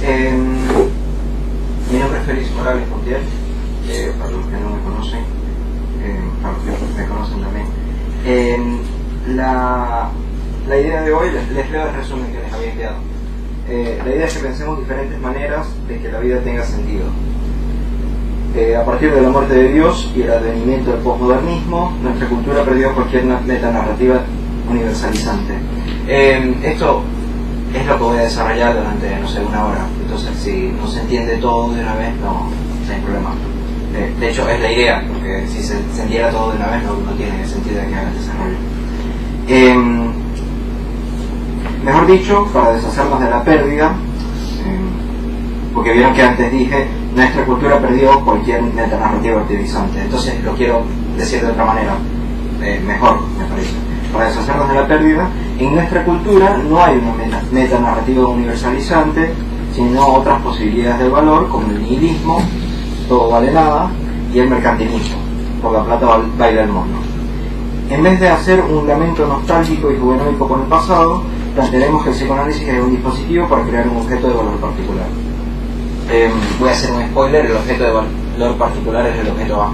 Mi nombre es Félix Morales Montiel, para los que no me conocen, para los que me conocen también. La idea de hoy, les leo el resumen que les había enviado. La idea es que pensemos diferentes maneras de que la vida tenga sentido. A partir de la muerte de Dios y el advenimiento del posmodernismo, nuestra cultura perdió cualquier metanarrativa universalizante. Esto es lo que voy a desarrollar durante, no sé, una hora. Entonces, si no se entiende todo de una vez, no hay problema. De hecho, es la idea, porque si se entendiera todo de una vez, no tiene sentido que haga el desarrollo. Mejor dicho, para deshacernos de la pérdida, porque vieron que antes dije, nuestra cultura perdió cualquier metanarrativa utilizante. Entonces, lo quiero decir de otra manera, mejor, me parece. Para deshacernos de la pérdida, en nuestra cultura no hay una metanarrativa universalizante, sino otras posibilidades de valor, como el nihilismo, todo vale nada, y el mercantilismo, por la plata baila el mono. En vez de hacer un lamento nostálgico y juvenólico con el pasado, plantearemos que el psicoanálisis es un dispositivo para crear un objeto de valor particular. Voy a hacer un spoiler, el objeto de valor particular es el objeto A.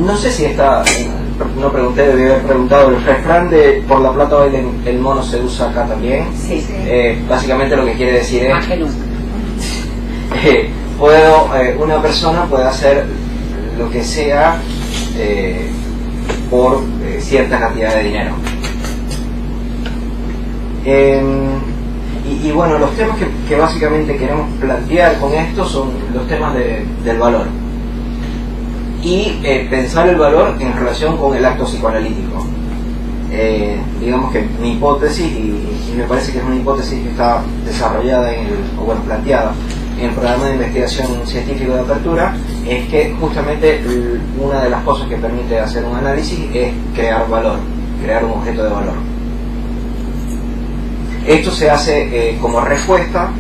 No sé si esta... No pregunté, debí haber preguntado. El refrán de por la plata baila el mono se usa acá también. Sí, sí. Básicamente lo que quiere decir es... Más que nunca. Una persona puede hacer lo que sea por cierta cantidad de dinero. Y bueno, los temas que básicamente queremos plantear con esto son los temas del valor. Y pensar el valor en relación con el acto psicoanalítico. Digamos que mi hipótesis, y me parece que es una hipótesis que está desarrollada planteada en el programa de investigación científico de apertura, es que justamente una de las cosas que permite hacer un análisis es crear valor, crear un objeto de valor. Esto se hace como respuesta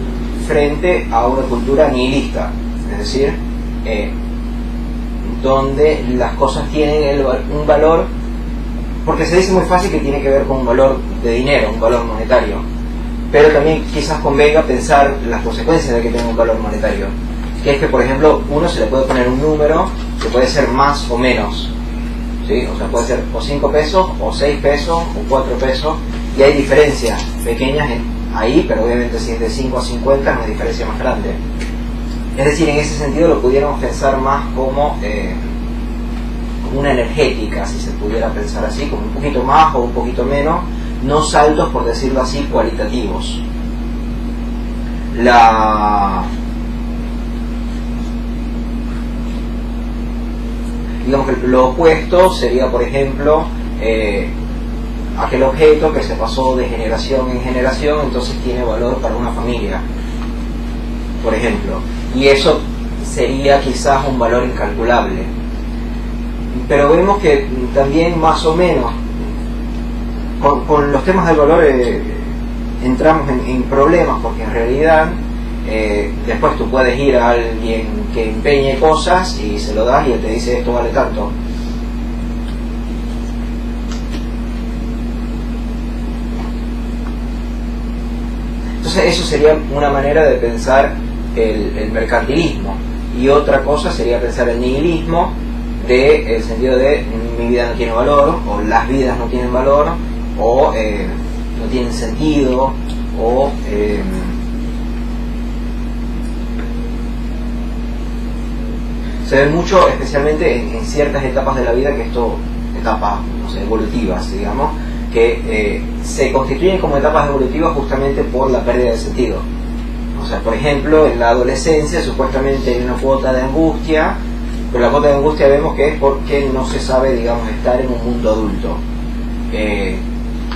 frente a una cultura nihilista, es decir, donde las cosas tienen un valor, porque se dice muy fácil que tiene que ver con un valor de dinero, un valor monetario, pero también quizás convenga pensar las consecuencias de que tenga un valor monetario, que es que, por ejemplo, uno se le puede poner un número que puede ser más o menos, ¿sí? O sea, puede ser o 5 pesos, o 6 pesos, o 4 pesos, y hay diferencias pequeñas ahí, pero obviamente si es de 5 a 50 es una diferencia más grande. Es decir, en ese sentido lo pudiéramos pensar más como una energética, si se pudiera pensar así, como un poquito más o un poquito menos, no saltos, por decirlo así, cualitativos. Digamos que lo opuesto sería, por ejemplo, aquel objeto que se pasó de generación en generación, entonces tiene valor para una familia, por ejemplo. Y eso sería quizás un valor incalculable. Pero vemos que también más o menos con los temas del valor entramos en problemas, porque en realidad después tú puedes ir a alguien que empeñe cosas y se lo das y él te dice esto vale tanto. Entonces eso sería una manera de pensar el mercantilismo, y otra cosa sería pensar el nihilismo, el sentido de mi vida no tiene valor, o las vidas no tienen valor, o no tienen sentido, o se ve mucho, especialmente en ciertas etapas de la vida, que etapas, no sé, evolutivas, digamos, que se constituyen como etapas evolutivas justamente por la pérdida de sentido. O sea, por ejemplo, en la adolescencia supuestamente hay una cuota de angustia, pero la cuota de angustia vemos que es porque no se sabe, digamos, estar en un mundo adulto.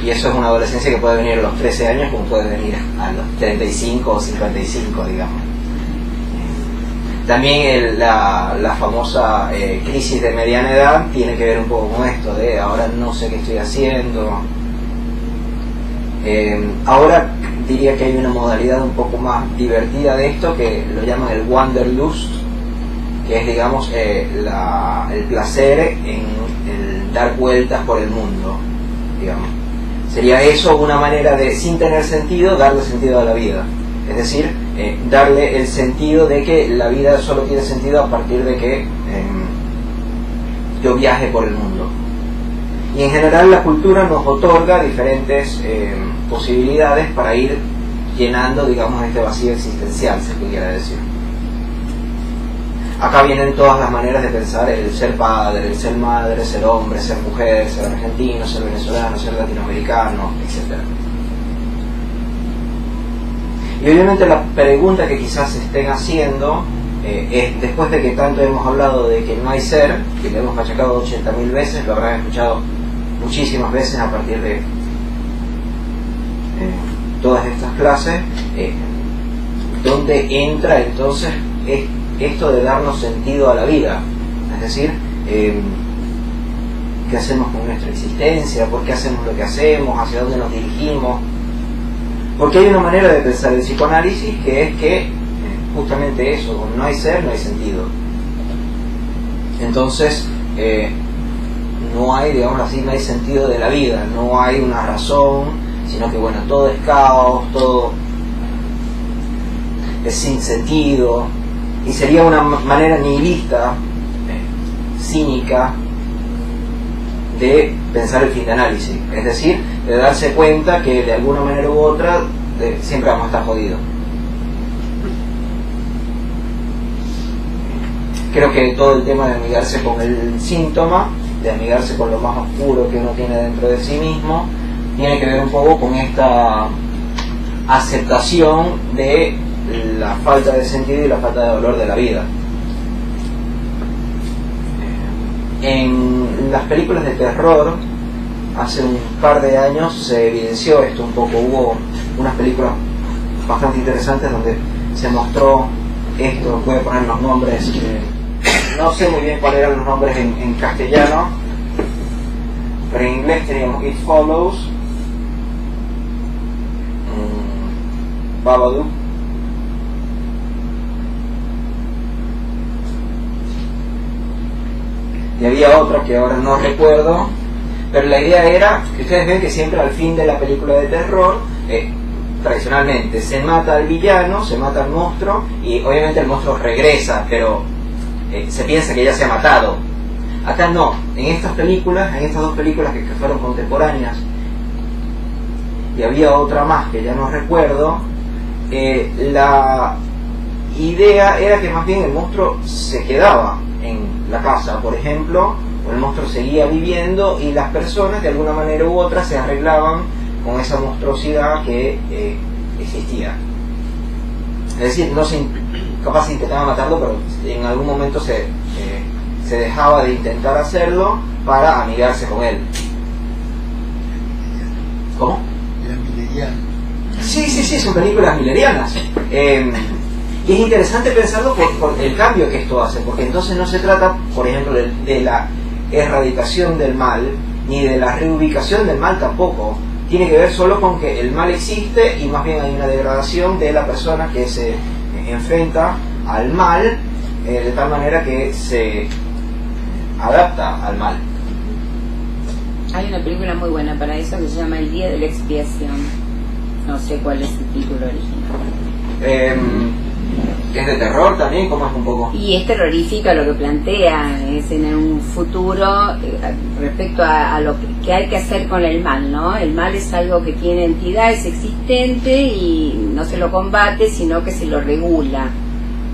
Y eso es una adolescencia que puede venir a los 13 años como puede venir a los 35 o 55, digamos. También la famosa crisis de mediana edad tiene que ver un poco con esto, de ahora no sé qué estoy haciendo. Ahora diría que hay una modalidad un poco más divertida de esto, que lo llaman el wanderlust, que es, digamos, el placer en el dar vueltas por el mundo, digamos. Sería eso una manera de, sin tener sentido, darle sentido a la vida. es decir, darle el sentido de que la vida solo tiene sentido a partir de que yo viaje por el mundo. Y en general la cultura nos otorga diferentes posibilidades para ir llenando, digamos, este vacío existencial, se pudiera decir. Acá vienen todas las maneras de pensar el ser padre, el ser madre, ser hombre, ser mujer, ser argentino, ser venezolano, ser latinoamericano, etc. Y obviamente la pregunta que quizás estén haciendo es, después de que tanto hemos hablado de que no hay ser, que le hemos machacado 80.000 veces, lo habrán escuchado muchísimas veces a partir de todas estas clases, donde entra entonces esto de darnos sentido a la vida, es decir, qué hacemos con nuestra existencia, por qué hacemos lo que hacemos, hacia dónde nos dirigimos. Porque hay una manera de pensar el psicoanálisis que es que justamente eso, como no hay ser, no hay sentido. Entonces no hay, digamos así, no hay sentido de la vida, no hay una razón, sino que bueno, todo es caos, todo es sin sentido, y sería una manera nihilista, cínica, de pensar el fin de análisis, es decir, de darse cuenta que de alguna manera u otra siempre vamos a estar jodidos. Creo que todo el tema de amigarse con el síntoma, de amigarse con lo más oscuro que uno tiene dentro de sí mismo, tiene que ver un poco con esta aceptación de la falta de sentido y la falta de dolor de la vida. En las películas de terror, hace un par de años se evidenció esto un poco. Hubo unas películas bastante interesantes donde se mostró esto. Voy a poner los nombres, no sé muy bien cuáles eran los nombres en castellano, pero en inglés teníamos It Follows, Babadook, y había otra que ahora no recuerdo, pero la idea era que ustedes ven que siempre al fin de la película de terror, tradicionalmente se mata al villano, se mata al monstruo, y obviamente el monstruo regresa, pero se piensa que ya se ha matado. Acá no, en estas películas, en estas dos películas que fueron contemporáneas, y había otra más que ya no recuerdo, la idea era que más bien el monstruo se quedaba en la casa, por ejemplo, o el monstruo seguía viviendo y las personas de alguna manera u otra se arreglaban con esa monstruosidad que existía. Es decir, no se, capaz se intentaba matarlo, pero en algún momento se dejaba de intentar hacerlo para amigarse con él. ¿Cómo? Era mileriano. Sí, son películas milerianas. Y es interesante pensarlo por el cambio que esto hace, porque entonces no se trata, por ejemplo, de la erradicación del mal, ni de la reubicación del mal tampoco. Tiene que ver solo con que el mal existe y más bien hay una degradación de la persona que se enfrenta al mal, de tal manera que se adapta al mal. Hay una película muy buena para eso que se llama El Día de la Expiación. No sé cuál es el título original. ¿Es de terror también? ¿Cómo es un poco? Y es terrorífica lo que plantea, es en un futuro respecto a lo que hay que hacer con el mal, ¿no? El mal es algo que tiene entidad, es existente y no se lo combate, sino que se lo regula.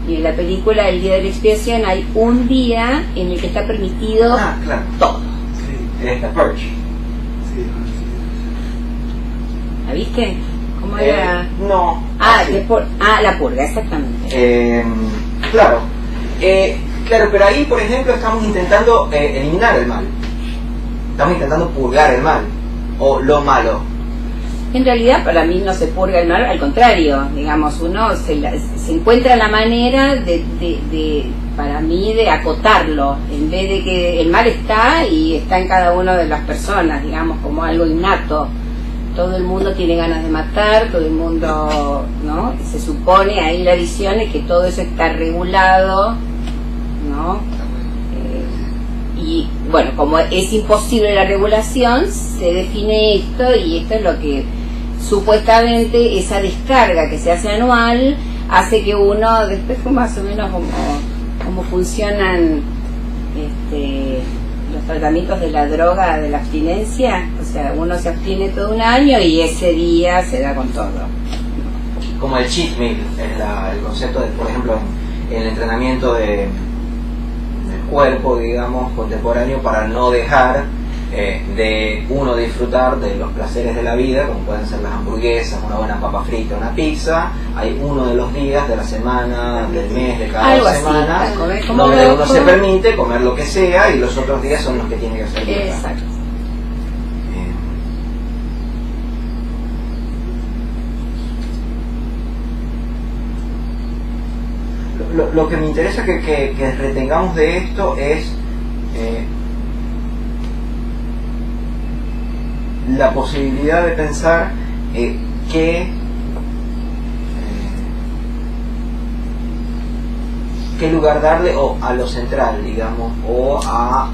Y en la película El Día de la Expiación hay un día en el que está permitido claro. todo. Sí. Es The Purge. Sí. ¿La viste? ¿Cómo era? No. La purga, exactamente. Claro, pero ahí, por ejemplo, estamos intentando eliminar el mal. Estamos intentando purgar el mal, o lo malo. En realidad, para mí no se purga el mal, al contrario, digamos, uno se encuentra la manera para mí, de acotarlo, en vez de que el mal está y está en cada una de las personas, digamos, como algo innato. Todo el mundo tiene ganas de matar, todo el mundo, ¿no? Se supone, ahí la visión es que todo eso está regulado, ¿no? Y bueno, como es imposible la regulación, se define esto y esto es lo que supuestamente esa descarga que se hace anual hace que uno, después fue más o menos como funcionan los tratamientos de la droga, de la abstinencia. O sea, uno se abstiene todo un año y ese día se da con todo. Como el cheat meal, es el concepto de, por ejemplo, en el entrenamiento del cuerpo, digamos, contemporáneo, para no dejar de uno disfrutar de los placeres de la vida, como pueden ser las hamburguesas, una buena papa frita, una pizza. Hay uno de los días de la semana, del mes, de cada Algo 2 así, semanas, como donde loco. uno se permite comer lo que sea y los otros días son los que tiene que hacer dieta. Exacto. Lo que me interesa que retengamos de esto es la posibilidad de pensar qué lugar darle a lo central, digamos, o a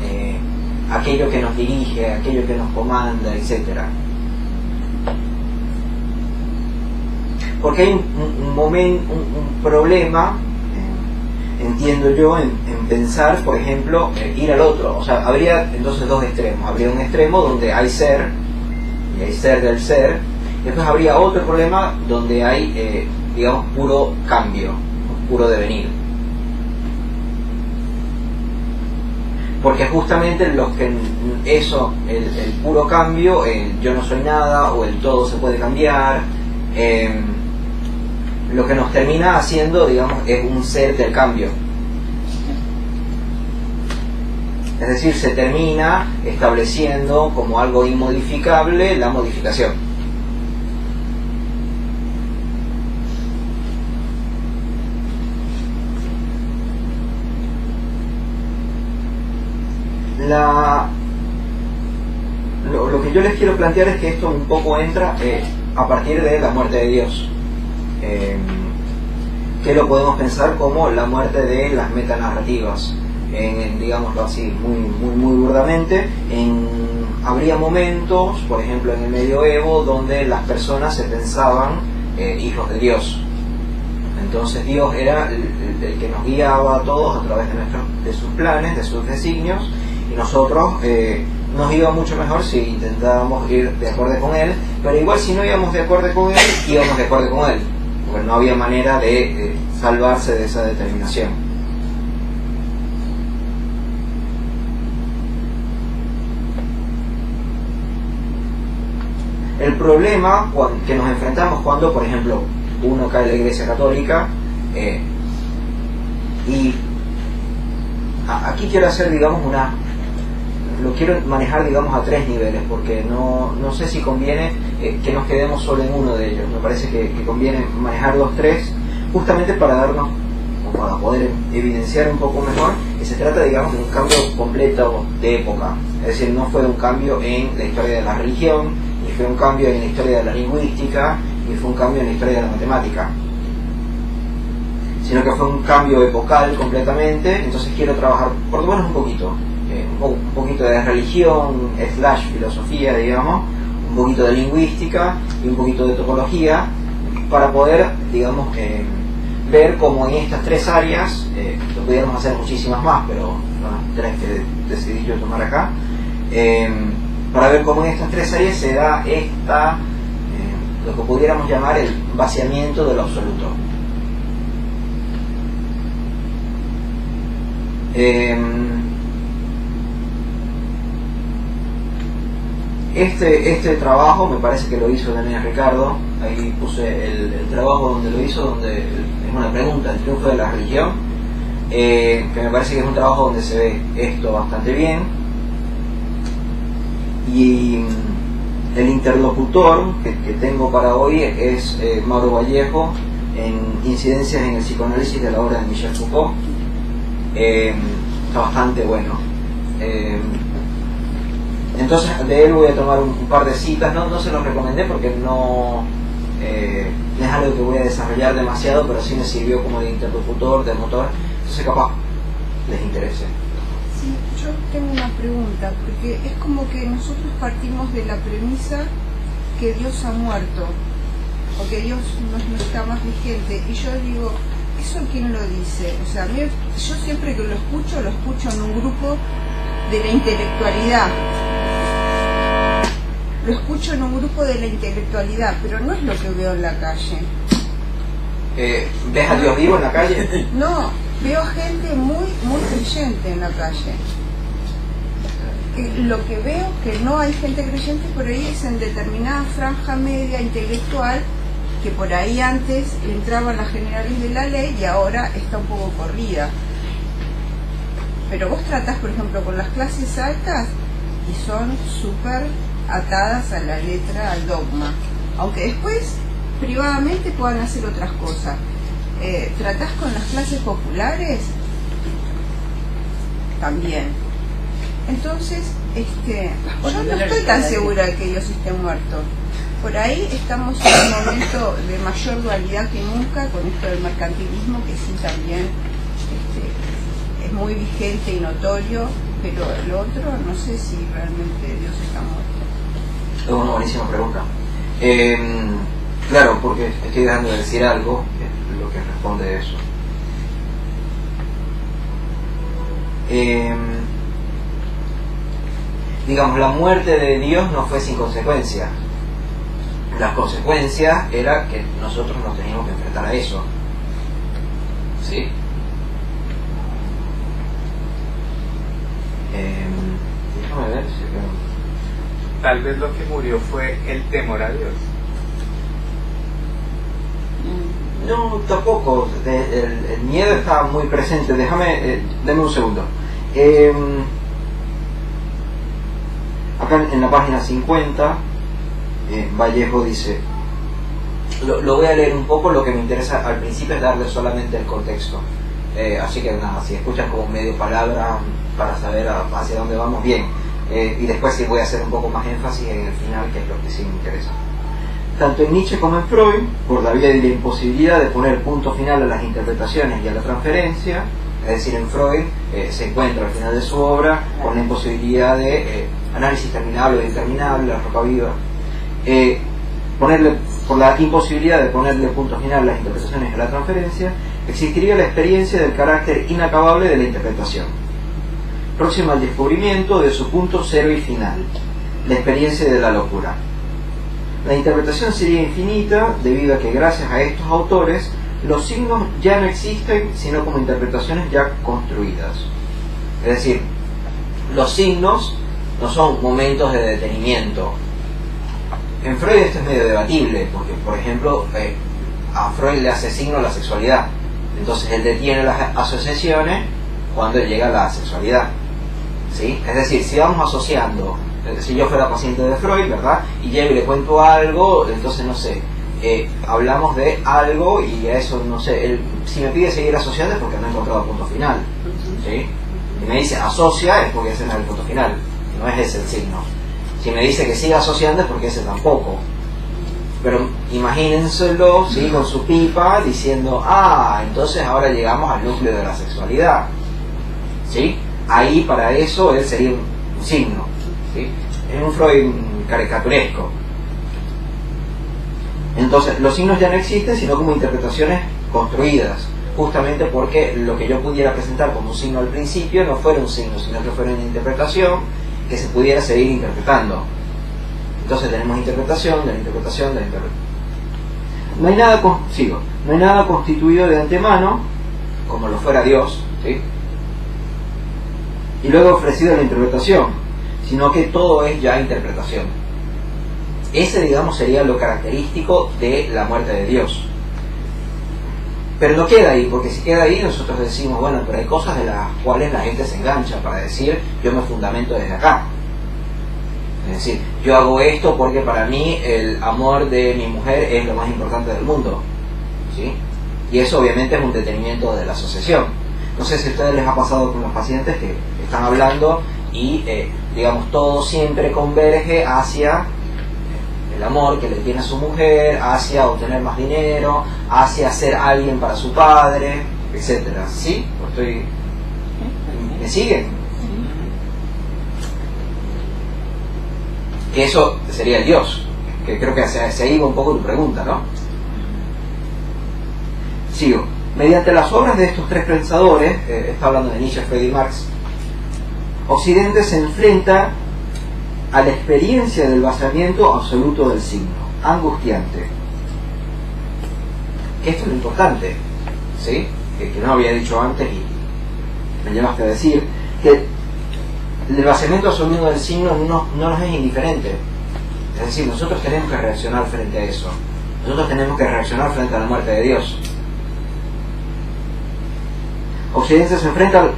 aquello que nos dirige, aquello que nos comanda, etcétera. Porque hay un problema, entiendo yo, en pensar, por ejemplo, ir al otro. O sea, habría entonces 2 extremos. Habría un extremo donde hay ser, y hay ser del ser, y después habría otro problema donde hay, digamos, puro cambio, puro devenir. Porque justamente los que eso, el puro cambio, el yo no soy nada, o el todo se puede cambiar, lo que nos termina haciendo, digamos, es un ser del cambio. Es decir, se termina estableciendo como algo inmodificable la modificación. Lo que yo les quiero plantear es que esto un poco entra a partir de la muerte de Dios. Que lo podemos pensar como la muerte de las metanarrativas, digámoslo así, muy burdamente. Habría momentos, por ejemplo en el medioevo, donde las personas se pensaban hijos de Dios. Entonces Dios era el que nos guiaba a todos a través de sus planes, de sus designios, y nosotros nos iba mucho mejor si intentábamos ir de acuerdo con Él, pero igual si no íbamos de acuerdo con Él, íbamos de acuerdo con Él, porque no había manera de salvarse de esa determinación. El problema que nos enfrentamos cuando, por ejemplo, uno cae en la Iglesia Católica, y aquí quiero hacer, digamos, lo quiero manejar, digamos, a 3 niveles, porque no sé si conviene que nos quedemos solo en uno de ellos. Me parece que conviene manejar los 3, justamente para darnos, o para poder evidenciar un poco mejor, que se trata, digamos, de un cambio completo de época. Es decir, no fue un cambio en la historia de la religión, ni fue un cambio en la historia de la lingüística, ni fue un cambio en la historia de la matemática, sino que fue un cambio epocal completamente. Entonces quiero trabajar por lo menos un poquito de religión / filosofía, digamos, un poquito de lingüística y un poquito de topología, para poder, digamos, ver cómo en estas 3 áreas, lo pudiéramos hacer muchísimas más, pero son las 3 que decidí yo tomar acá, para ver cómo en estas 3 áreas se da lo que pudiéramos llamar el vaciamiento de lo absoluto. Este trabajo me parece que lo hizo Daniel Ricardo. Ahí puse el trabajo donde lo hizo, donde es una pregunta, el triunfo de la religión, que me parece que es un trabajo donde se ve esto bastante bien. Y el interlocutor que tengo para hoy es Mauro Vallejo, en Incidencias en el psicoanálisis de la obra de Michel Foucault. Está bastante bueno. Entonces de él voy a tomar un par de citas. No se los recomendé porque no es algo que voy a desarrollar demasiado, pero sí me sirvió como de interlocutor, de motor. Entonces capaz les interese. Sí, yo tengo una pregunta, porque es como que nosotros partimos de la premisa que Dios ha muerto, o que Dios no está más vigente. Y yo digo, ¿eso quién lo dice? O sea, a mí, yo siempre que lo escucho en un grupo de la intelectualidad. Lo escucho en un grupo de la intelectualidad, pero no es lo que veo en la calle. ¿Ves a Dios vivo en la calle? No, veo gente muy creyente en la calle. Lo que veo que no hay gente creyente por ahí es en determinada franja media intelectual, que por ahí antes entraban las generales de la ley y ahora está un poco corrida. Pero vos tratás, por ejemplo, con las clases altas y son súper atadas a la letra, al dogma, aunque después privadamente puedan hacer otras cosas. Tratás con las clases populares también. Entonces, yo no estoy tan segura de que Dios esté muerto. Por ahí estamos en un momento de mayor dualidad que nunca con esto del mercantilismo, que sí también es muy vigente y notorio, pero el otro no sé si realmente Dios está muerto. Es una buenísima pregunta. Claro, porque estoy dejando de decir algo, es lo que responde eso. Digamos, la muerte de Dios no fue sin consecuencias. Las consecuencias era que nosotros nos teníamos que enfrentar a eso. ¿Sí? Déjame ver si Tal vez lo que murió fue el temor a Dios. no, tampoco. El miedo estaba muy presente. Deme un segundo. Acá en la página 50, Vallejo dice, lo voy a leer un poco. Lo que me interesa al principio es darle solamente el contexto. Así que nada, si escuchan como medio palabra para saber hacia dónde vamos, bien. Y después sí voy a hacer un poco más énfasis en el final, que es lo que sí me interesa. Tanto en Nietzsche como en Freud, por la vía de la imposibilidad de poner punto final a las interpretaciones y a la transferencia, es decir, en Freud se encuentra al final de su obra con la imposibilidad de análisis terminable o interminable, la roca viva, por la imposibilidad de ponerle punto final a las interpretaciones y a la transferencia, existiría la experiencia del carácter inacabable de la interpretación, próxima al descubrimiento de su punto cero y final, la experiencia de la locura. La interpretación sería infinita debido a que gracias a estos autores los signos ya no existen sino como interpretaciones ya construidas. Es decir, los signos no son momentos de detenimiento. En Freud esto es medio debatible, porque por ejemplo a Freud le hace signo la sexualidad, entonces él detiene las asociaciones cuando llega la sexualidad, ¿sí? Es decir, si vamos asociando, si yo fuera paciente de Freud, ¿verdad? Y llego y le cuento algo, entonces no sé, hablamos de algo y a eso, no sé, él, si me pide seguir asociando es porque no he encontrado el punto final, ¿sí? Y me dice asocia es porque ese no es el punto final, no es ese el signo. Si me dice que siga asociando es porque ese tampoco. Pero imagínenselo, ¿sí? Con su pipa diciendo, entonces ahora llegamos al núcleo de la sexualidad, ¿sí? Ahí para eso él sería un signo, ¿sí? Es un Freud caricaturesco. Entonces los signos ya no existen sino como interpretaciones construidas, justamente porque lo que yo pudiera presentar como un signo al principio no fuera un signo, sino que fuera una interpretación que se pudiera seguir interpretando. Entonces tenemos interpretación de la interpretación de la interpretación. No hay nada constituido de antemano, como lo fuera Dios, ¿sí? Y luego ofrecido a la interpretación, sino que todo es ya interpretación. Ese, digamos, sería lo característico de la muerte de Dios. Pero no queda ahí, porque si queda ahí nosotros decimos, bueno, pero hay cosas de las cuales la gente se engancha para decir, yo me fundamento desde acá. Es decir, yo hago esto porque para mí el amor de mi mujer es lo más importante del mundo, ¿sí? Y eso obviamente es un detenimiento de la asociación. No sé si a ustedes les ha pasado con los pacientes que están hablando y, digamos, todo siempre converge hacia el amor que le tiene a su mujer, hacia obtener más dinero, hacia ser alguien para su padre, etcétera. ¿Sí? ¿Me siguen? Que eso sería el Dios. que creo que se iba un poco tu pregunta, ¿no? Sigo. Mediante las obras de estos tres pensadores, está hablando de Nietzsche, Freud y Marx, Occidente se enfrenta a la experiencia del vaciamiento absoluto del signo, angustiante. Esto es lo importante, ¿sí? Que no había dicho antes y me llevaste a decir que el vaciamiento absoluto del signo no nos es indiferente. Es decir, nosotros tenemos que reaccionar frente a eso. Nosotros tenemos que reaccionar frente a la muerte de Dios. Occidente se enfrenta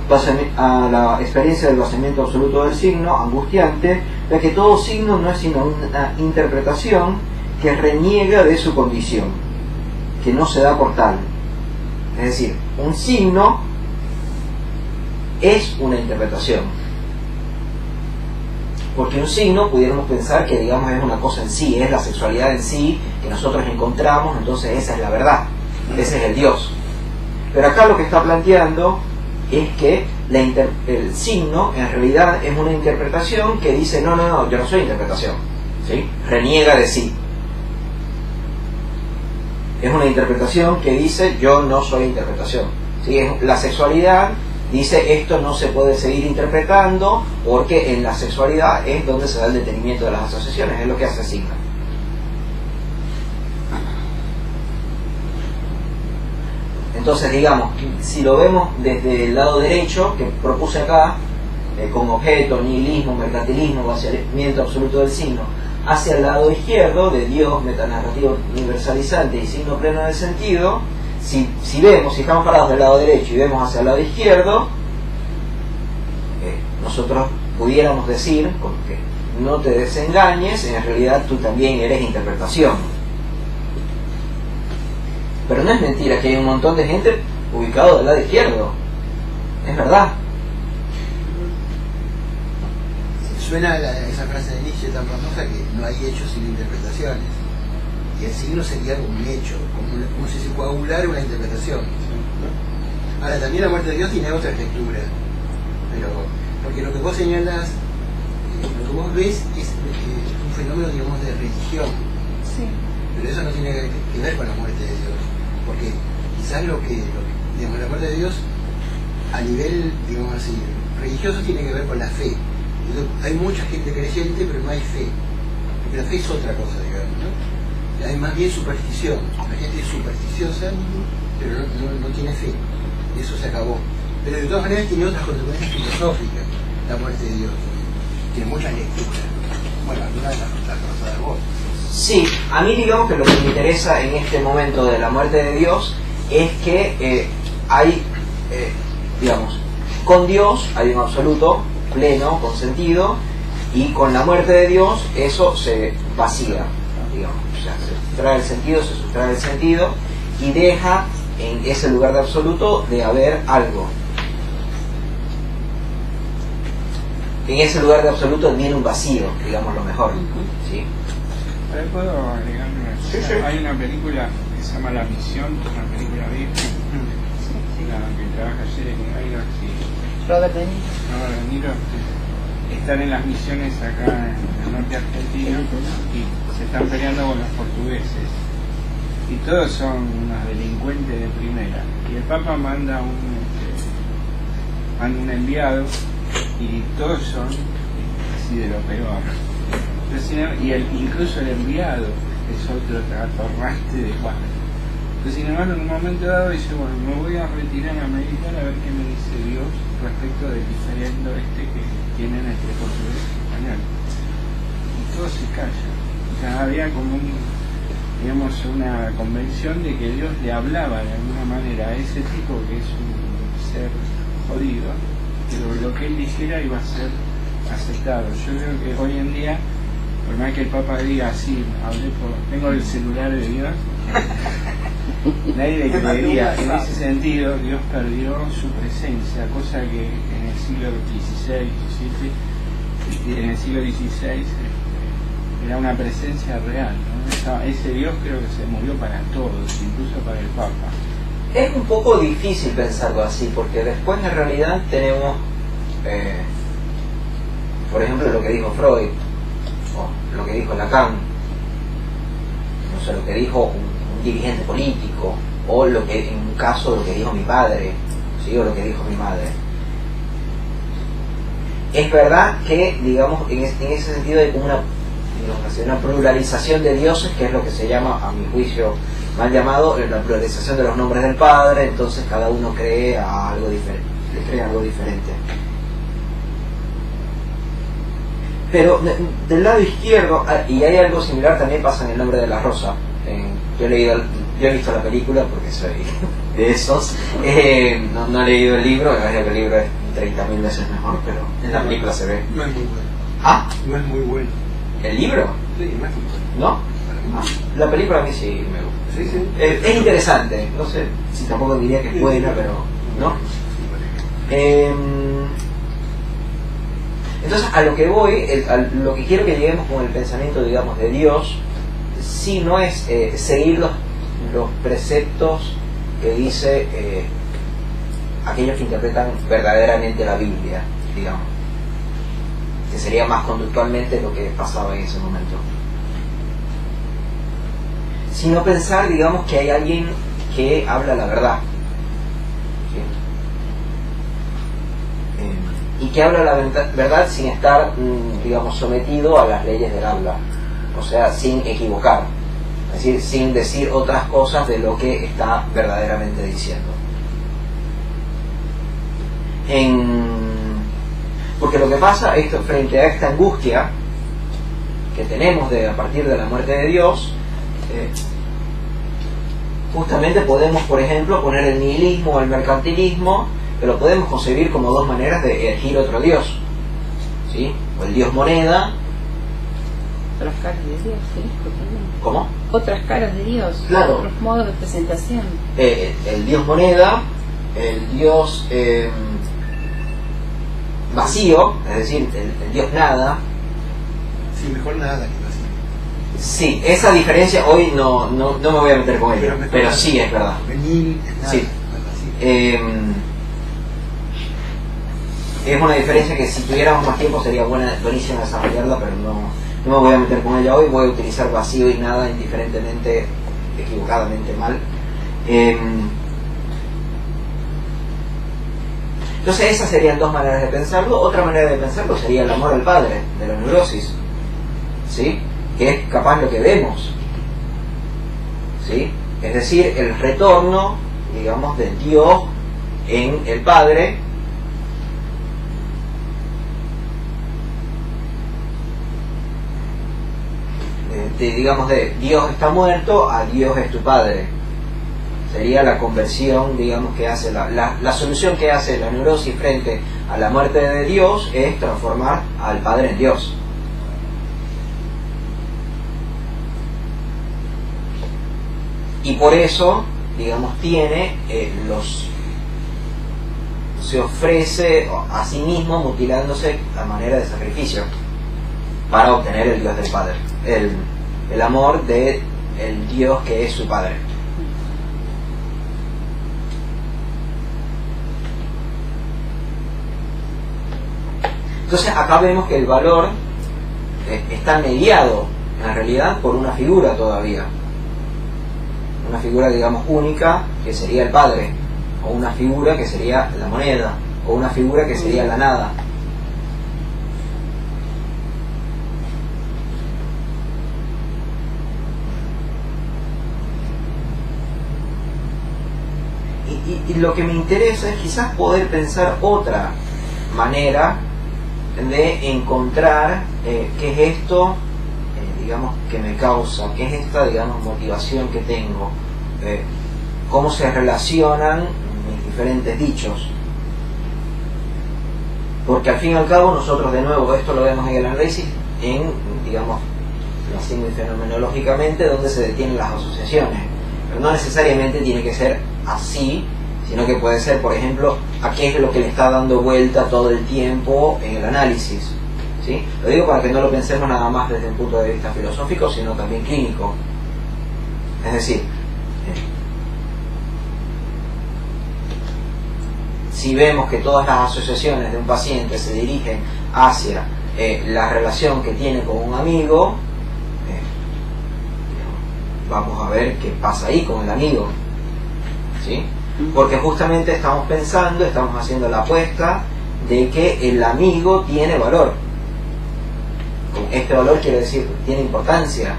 a la experiencia del vaciamiento absoluto del signo, angustiante, ya que todo signo no es sino una interpretación que reniega de su condición, que no se da por tal. Es decir, un signo es una interpretación. Porque un signo pudiéramos pensar que, digamos, es una cosa en sí, es la sexualidad en sí, que nosotros encontramos, entonces esa es la verdad, ese es el Dios. Pero acá lo que está planteando es que el signo en realidad es una interpretación que dice, no, yo no soy interpretación, ¿sí? Reniega de sí. Es una interpretación que dice, yo no soy interpretación, ¿sí? La sexualidad dice, esto no se puede seguir interpretando porque en la sexualidad es donde se da el detenimiento de las asociaciones, es lo que hace signo. Entonces, digamos, si lo vemos desde el lado derecho, que propuse acá, con objeto, nihilismo, mercantilismo, vaciamiento absoluto del signo, hacia el lado izquierdo, de Dios, metanarrativo universalizante y signo pleno del sentido, si estamos parados del lado derecho y vemos hacia el lado izquierdo, nosotros pudiéramos decir, porque no te desengañes, en realidad tú también eres interpretación. Pero no es mentira que hay un montón de gente ubicado del lado izquierdo. Es verdad. Suena esa frase de Nietzsche tan famosa que no hay hechos sin interpretaciones. Y el signo sería como un hecho, como si se coagulara una interpretación, ¿no? Ahora, también la muerte de Dios tiene otra lectura. Pero, porque lo que vos señalás, lo que vos ves es un fenómeno, digamos, de religión. Sí. Pero eso no tiene que ver con la muerte de Dios. Porque quizás digamos, la muerte de Dios a nivel, digamos así, religioso tiene que ver con la fe. Entonces, hay mucha gente creyente, pero no hay fe. Porque la fe es otra cosa, digamos, ¿no? Hay más bien superstición. La gente es supersticiosa, pero no tiene fe. Y eso se acabó. Pero de todas maneras tiene otras consecuencias filosóficas, la muerte de Dios. Tiene muchas lecturas. Bueno, algunas de las cosas de vos. Sí, a mí digamos que lo que me interesa en este momento de la muerte de Dios es que hay, digamos, con Dios hay un absoluto pleno, con sentido, y con la muerte de Dios eso se vacía, digamos, o sea, se sustrae el sentido y deja en ese lugar de absoluto de haber algo. En ese lugar de absoluto viene un vacío, digamos lo mejor, ¿sí? ¿Puedo agregar una cosa? Sí. Hay una película que se llama La Misión, una película vieja, la que trabaja Jeremy Irons y Robert De Niro. Robert De Niro. Están en las misiones acá en el norte argentino y se están peleando con los portugueses. Y todos son unos delincuentes de primera. Y el Papa manda un enviado y todos son así de lo peor. Y incluso el enviado es otro atorrante de Juan. Entonces, sin embargo, en un momento dado dice, bueno, me voy a retirar a meditar a ver qué me dice Dios respecto del diferendo que tienen entre portugués y español. Y todos se callan. O sea, había como una convención de que Dios le hablaba de alguna manera a ese tipo que es un ser jodido, pero lo que él dijera iba a ser aceptado. Yo creo que hoy en día, por más que el Papa diga así, tengo el celular de Dios, nadie le creería. En ese sentido, Dios perdió su presencia, cosa que en el siglo XVI, XVII, en el siglo XVI era una presencia real, ¿no? Ese Dios creo que se murió para todos, incluso para el Papa. Es un poco difícil pensarlo así, porque después en realidad tenemos, por ejemplo, lo que dijo Freud, o lo que dijo Lacan, no sé, lo que dijo un dirigente político, o lo que, en un caso, lo que dijo mi padre, ¿sí? O lo que dijo mi madre. Es verdad que, digamos, en ese sentido hay como una pluralización de dioses, que es lo que se llama, a mi juicio, mal llamado, la pluralización de los nombres del Padre. Entonces cada uno cree a algo diferente, le cree algo diferente. Pero del lado izquierdo, y hay algo similar, también pasa en El nombre de la rosa. Yo he visto la película porque soy de esos. No he leído el libro, me parece que el libro es 30.000 veces mejor, pero en la película se ve. No es muy bueno. ¿Ah? No es muy bueno. ¿El libro? Sí, no es muy bueno. ¿No? Ah, la película a mí sí me gusta. Sí, sí. Es interesante, no sé si tampoco diría que es buena, pero ¿no? Entonces, a lo que voy, a lo que quiero que lleguemos con el pensamiento, digamos, de Dios, sí no es seguir los preceptos que dice aquellos que interpretan verdaderamente la Biblia, digamos, que sería más conductualmente lo que pasaba en ese momento, sino pensar, digamos, que hay alguien que habla la verdad, ¿sí? Y que habla la verdad sin estar, digamos, sometido a las leyes del habla, o sea, sin equivocar, es decir, sin decir otras cosas de lo que está verdaderamente diciendo. Porque lo que pasa frente a esta angustia que tenemos a partir de la muerte de Dios, justamente podemos, por ejemplo, poner el nihilismo o el mercantilismo, que lo podemos concebir como dos maneras de elegir otro Dios, ¿sí? O el Dios moneda. Otras caras de Dios, ¿sí? ¿Cómo? Otras caras de Dios, claro. Otros modos de presentación. El Dios moneda, el Dios vacío, es decir, el Dios nada. Sí, mejor nada que vacío. Sí, esa diferencia hoy no me voy a meter con ella, pero sí es verdad. Venir es nada, Sí. Es una diferencia que si tuviéramos más tiempo sería buenísima desarrollarla, pero no me voy a meter con ella hoy. Voy a utilizar vacío y nada indiferentemente, equivocadamente mal. Entonces esas serían dos maneras de pensarlo. Otra manera de pensarlo sería el amor al Padre, de la neurosis, ¿sí? Que es capaz lo que vemos, ¿sí? Es decir, el retorno, digamos, de Dios en el Padre, digamos, de Dios está muerto a Dios es tu Padre. Sería la conversión, digamos, que hace la solución que hace la neurosis frente a la muerte de Dios es transformar al Padre en Dios. Y por eso, digamos, se ofrece a sí mismo mutilándose a manera de sacrificio para obtener el Dios del Padre, el amor de el Dios que es su Padre. Entonces acá vemos que el valor está mediado en realidad por una figura todavía, una figura, digamos, única, que sería el Padre, o una figura que sería la moneda, o una figura que sería la nada. Y lo que me interesa es quizás poder pensar otra manera de encontrar qué es esto, digamos, que me causa, qué es esta, digamos, motivación que tengo, cómo se relacionan mis diferentes dichos. Porque al fin y al cabo nosotros, de nuevo, esto lo vemos en el análisis, digamos, así muy fenomenológicamente, donde se detienen las asociaciones. Pero no necesariamente tiene que ser así, sino que puede ser, por ejemplo, a qué es lo que le está dando vuelta todo el tiempo en el análisis, ¿sí? Lo digo para que no lo pensemos nada más desde un punto de vista filosófico, sino también clínico. Es decir, si vemos que todas las asociaciones de un paciente se dirigen hacia la relación que tiene con un amigo, vamos a ver qué pasa ahí con el amigo, ¿sí? Porque justamente estamos pensando, estamos haciendo la apuesta de que el amigo tiene valor. Este valor quiere decir, tiene importancia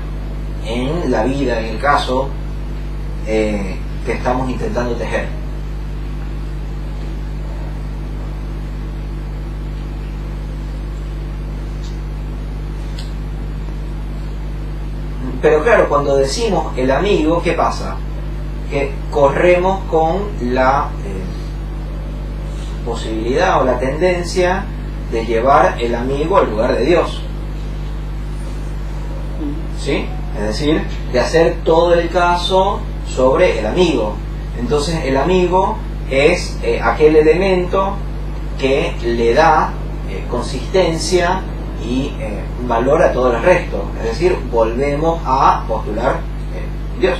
en la vida, en el caso que estamos intentando tejer. Pero claro, cuando decimos el amigo, ¿qué pasa? Que corremos con la posibilidad o la tendencia de llevar el amigo al lugar de Dios, ¿sí? Es decir, de hacer todo el caso sobre el amigo. Entonces el amigo es aquel elemento que le da consistencia y valor a todo el resto. Es decir, volvemos a postular Dios.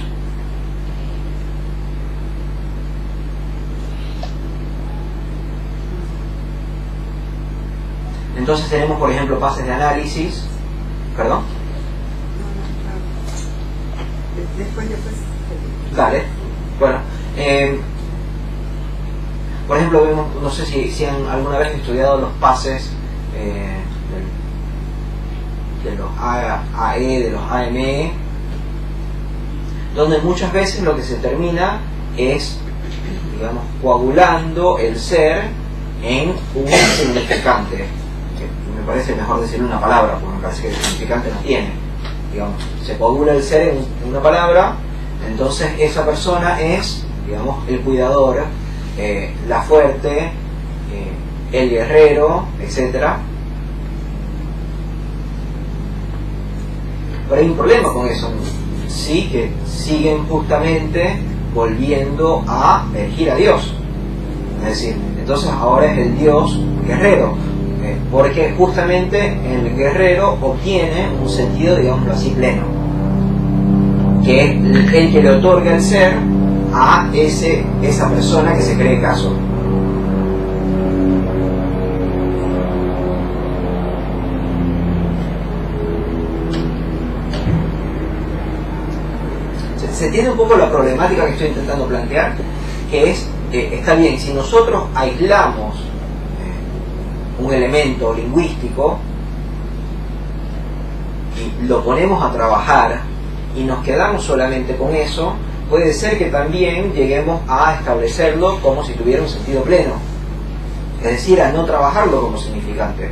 Entonces tenemos, por ejemplo, fases de análisis. ¿Perdón? Después. Dale. Bueno, por ejemplo, vemos, no sé si han alguna vez estudiado los pases de los AE, de los AME, donde muchas veces lo que se termina es, digamos, coagulando el ser en un significante. Me parece mejor decir una palabra, porque me parece que el significante no tiene. Digamos, se coagula el ser en una palabra, entonces esa persona es, digamos, el cuidador, la fuerte, el guerrero, etcétera. Pero hay un problema con eso, sí, que siguen justamente volviendo a elegir a Dios. Es decir, entonces ahora es el Dios guerrero, porque justamente el guerrero obtiene un sentido, digámoslo así, pleno, que es el que le otorga el ser a esa persona que se cree caso. Se entiende un poco la problemática que estoy intentando plantear, que es, está bien, si nosotros aislamos un elemento lingüístico y lo ponemos a trabajar y nos quedamos solamente con eso, puede ser que también lleguemos a establecerlo como si tuviera un sentido pleno, es decir, a no trabajarlo como significante,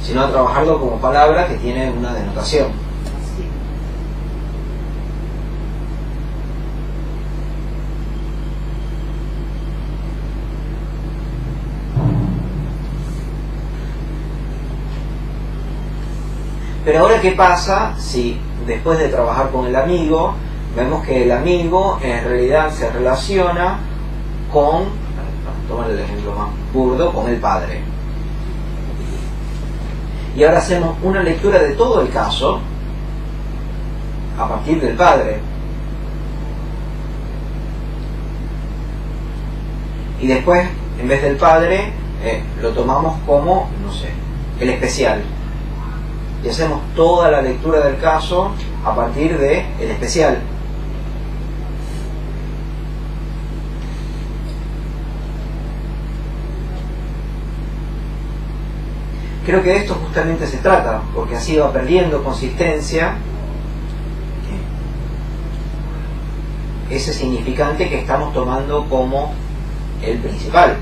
sino a trabajarlo como palabra que tiene una denotación. Pero ahora, ¿qué pasa si después de trabajar con el amigo, vemos que el amigo en realidad se relaciona con, toma el ejemplo más burdo, con el padre? Y ahora hacemos una lectura de todo el caso a partir del padre. Y después, en vez del padre, lo tomamos como, no sé, el especial. Y hacemos toda la lectura del caso a partir de el especial. Creo que de esto justamente se trata, porque así va perdiendo consistencia ese significante que estamos tomando como el principal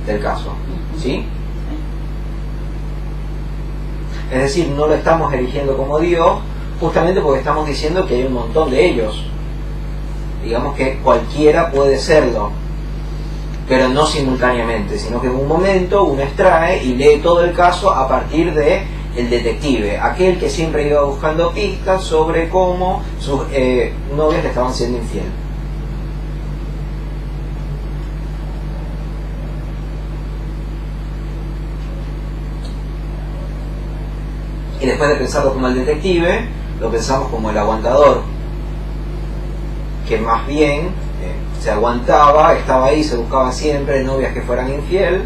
del caso, ¿sí? Es decir, no lo estamos eligiendo como Dios, justamente porque estamos diciendo que hay un montón de ellos. Digamos que cualquiera puede serlo, pero no simultáneamente, sino que en un momento uno extrae y lee todo el caso a partir de el detective, aquel que siempre iba buscando pistas sobre cómo sus novias le estaban siendo infiel. Y después de pensarlo como el detective, lo pensamos como el aguantador, que más bien se aguantaba, estaba ahí, se buscaba siempre novias que fueran infiel,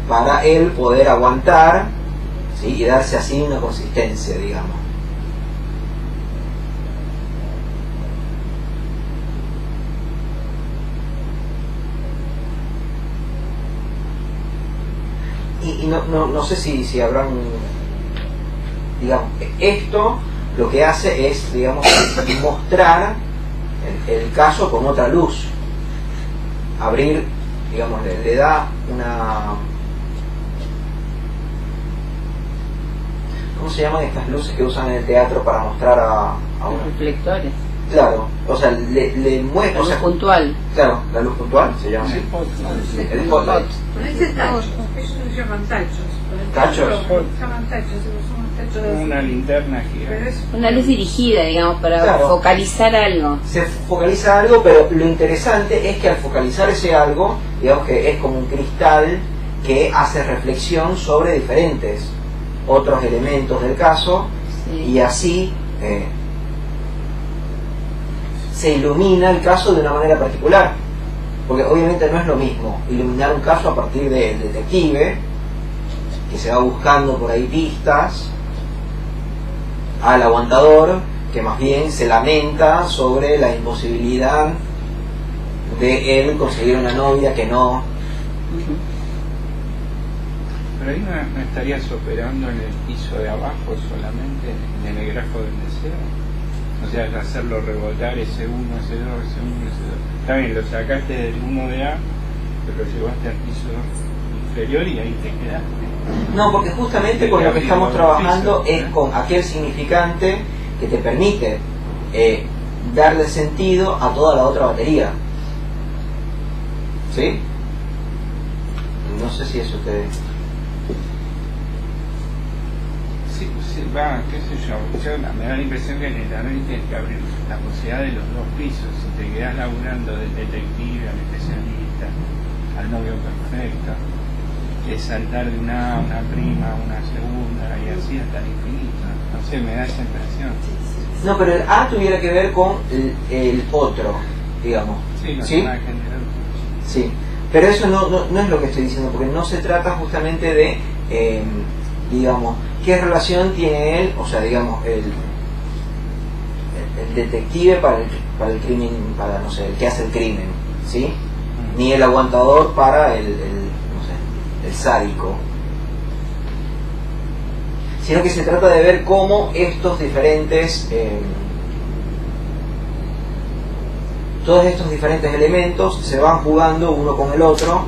para él poder aguantar, ¿sí? Y darse así una consistencia, digamos. y no sé si habrán, digamos, esto lo que hace es, digamos, mostrar el caso con otra luz, abrir, digamos, le da una, ¿cómo se llaman estas luces que usan en el teatro para mostrar a Los un... reflectores. Claro, o sea, le muestra, La o luz sea, puntual. claro, la luz puntual se llama así, el spotlight. Con ese tacho, ellos se llaman tachos. ¿Tachos? Se llaman tachos, son unos tachos de Una linterna Pero gigante. es Una luz dirigida, digamos, para Claro. focalizar algo. Se focaliza algo, pero lo interesante es que al focalizar ese algo, digamos que es como un cristal que hace reflexión sobre diferentes otros elementos del caso, Sí. y así se ilumina el caso de una manera particular, porque obviamente no es lo mismo iluminar un caso a partir del detective que se va buscando por ahí pistas, al aguantador que más bien se lamenta sobre la imposibilidad de él conseguir una novia que no. Ujú. Pero ahí no estarías operando en el piso de abajo solamente, en el grafo del deseo. O sea, de hacerlo rebotar ese 1, ese 2, ese 1, ese 2. Está bien, lo sacaste del 1 de A, pero lo llevaste al piso inferior y ahí te quedaste. No, porque justamente con lo que estamos trabajando es con aquel significante que te permite darle sentido a toda la otra batería. ¿Sí? No sé si eso te... Sí, sí, va, qué sé yo, me da la impresión que en el análisis tienes que abrir la posibilidad de los dos pisos. Si te quedas laburando del detective al especialista, al novio perfecto, es saltar de una A a una prima a una segunda y así hasta el infinito. No sé, me da esa impresión. No, pero el A tuviera que ver con el otro, digamos. Sí, la ¿Sí? imagen del otro. Sí, pero eso no es lo que estoy diciendo, porque no se trata justamente de, digamos, qué relación tiene él, o sea, digamos, el detective para el crimen, para, no sé, el que hace el crimen, ¿sí? Ni el aguantador para el sádico. Sino que se trata de ver cómo estos diferentes... todos estos diferentes elementos se van jugando uno con el otro,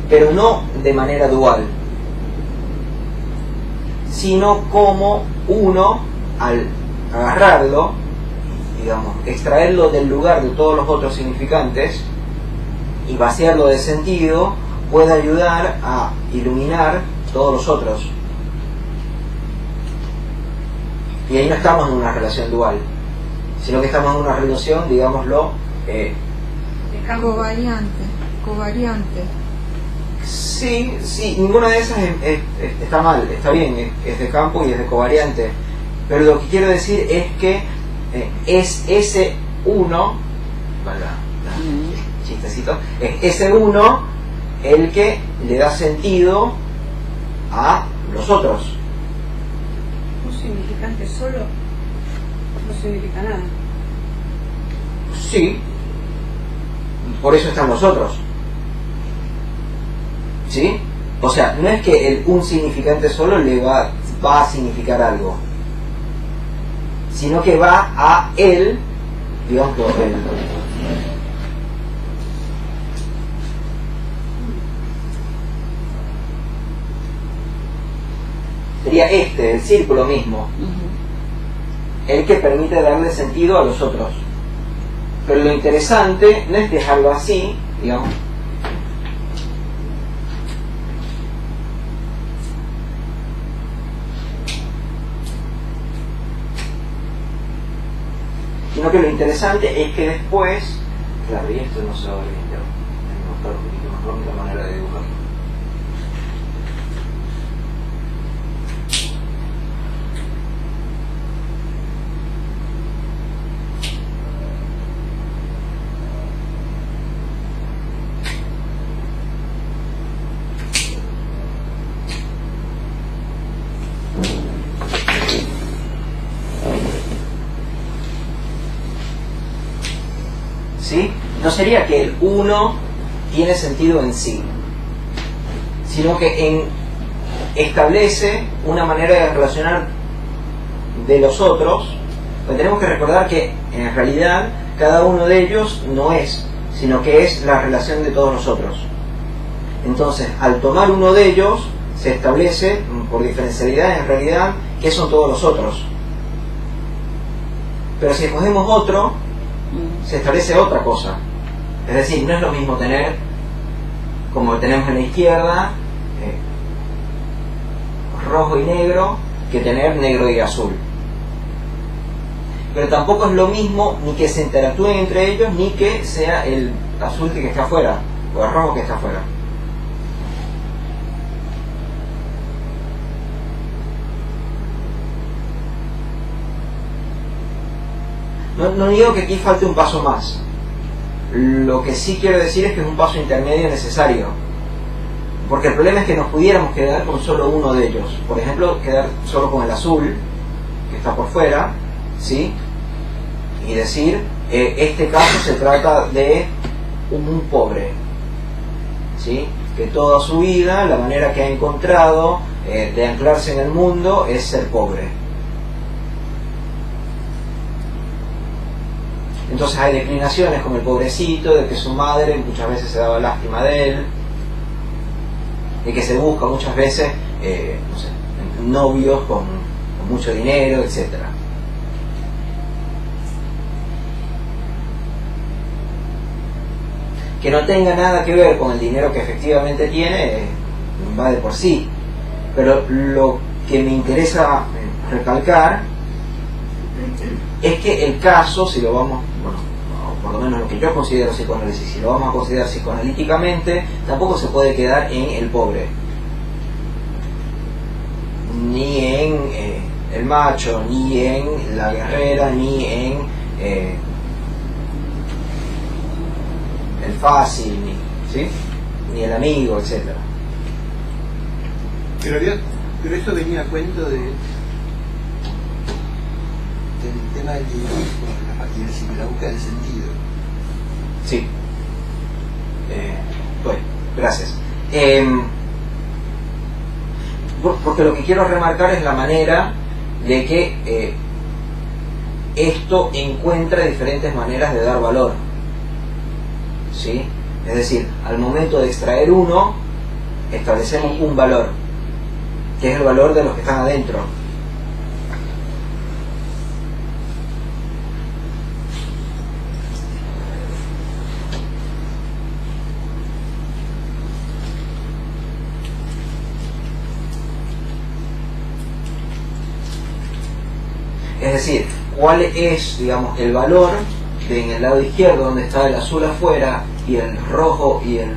pero no de manera dual, sino como uno, al agarrarlo, digamos, extraerlo del lugar de todos los otros significantes y vaciarlo de sentido, puede ayudar a iluminar todos los otros. Y ahí no estamos en una relación dual, sino que estamos en una relación, digámoslo, covariante. sí, ninguna de esas está mal, está bien, es de campo y es de covariante, pero lo que quiero decir es que es ese uno, chistecito, es ese uno el que le da sentido a los otros. un significante solo, no significa nada. Sí, por eso están los otros. ¿Sí? O sea, no es que un significante solo le va a significar algo, sino que va a él, digamos, sería el círculo mismo, Ujú. el que permite darle sentido a los otros. Pero lo interesante no es dejarlo así, digamos, sino que lo interesante es que después, claro, y esto no se va a ver bien, pero tengo que buscar un poquito más bonita manera de dibujarlo. ¿Sí? No sería que el uno tiene sentido en sí, sino que establece una manera de relacionar de los otros. Pero tenemos que recordar que en realidad cada uno de ellos no es, sino que es la relación de todos nosotros. Entonces, al tomar uno de ellos, se establece, por diferencialidad, en realidad, que son todos los otros. Pero si escogemos otro, se establece otra cosa. Es decir, no es lo mismo tener, como tenemos en la izquierda, rojo y negro, que tener negro y azul. Pero tampoco es lo mismo ni que se interactúen entre ellos, ni que sea el azul que está afuera, o el rojo que está afuera. No digo que aquí falte un paso más. Lo que sí quiero decir es que es un paso intermedio necesario. Porque el problema es que nos pudiéramos quedar con solo uno de ellos. Por ejemplo, quedar solo con el azul, que está por fuera, ¿sí? Y decir, este caso se trata de un pobre, ¿sí? Que toda su vida, la manera que ha encontrado de anclarse en el mundo es ser pobre. Entonces hay declinaciones como el pobrecito, de que su madre muchas veces se daba lástima de él, de que se busca muchas veces no sé, novios con mucho dinero, etc. Que no tenga nada que ver con el dinero que efectivamente tiene, va de por sí. Pero lo que me interesa recalcar es que el caso, si lo vamos, bueno, por lo menos lo que yo considero psicoanálisis, si lo vamos a considerar psicoanalíticamente, tampoco se puede quedar en el pobre, ni en el macho, ni en la guerrera, ni en el fácil, ¿sí? Ni el amigo, etc. Pero esto venía a cuento del tema del nihilismo y de la búsqueda del sentido. Sí. Bueno, gracias. Porque lo que quiero remarcar es la manera de que esto encuentra diferentes maneras de dar valor, ¿sí? Es decir, al momento de extraer uno, establecemos un valor, que es el valor de los que están adentro. Es decir, cuál es, digamos, el valor de en el lado izquierdo, donde está el azul afuera y el rojo y el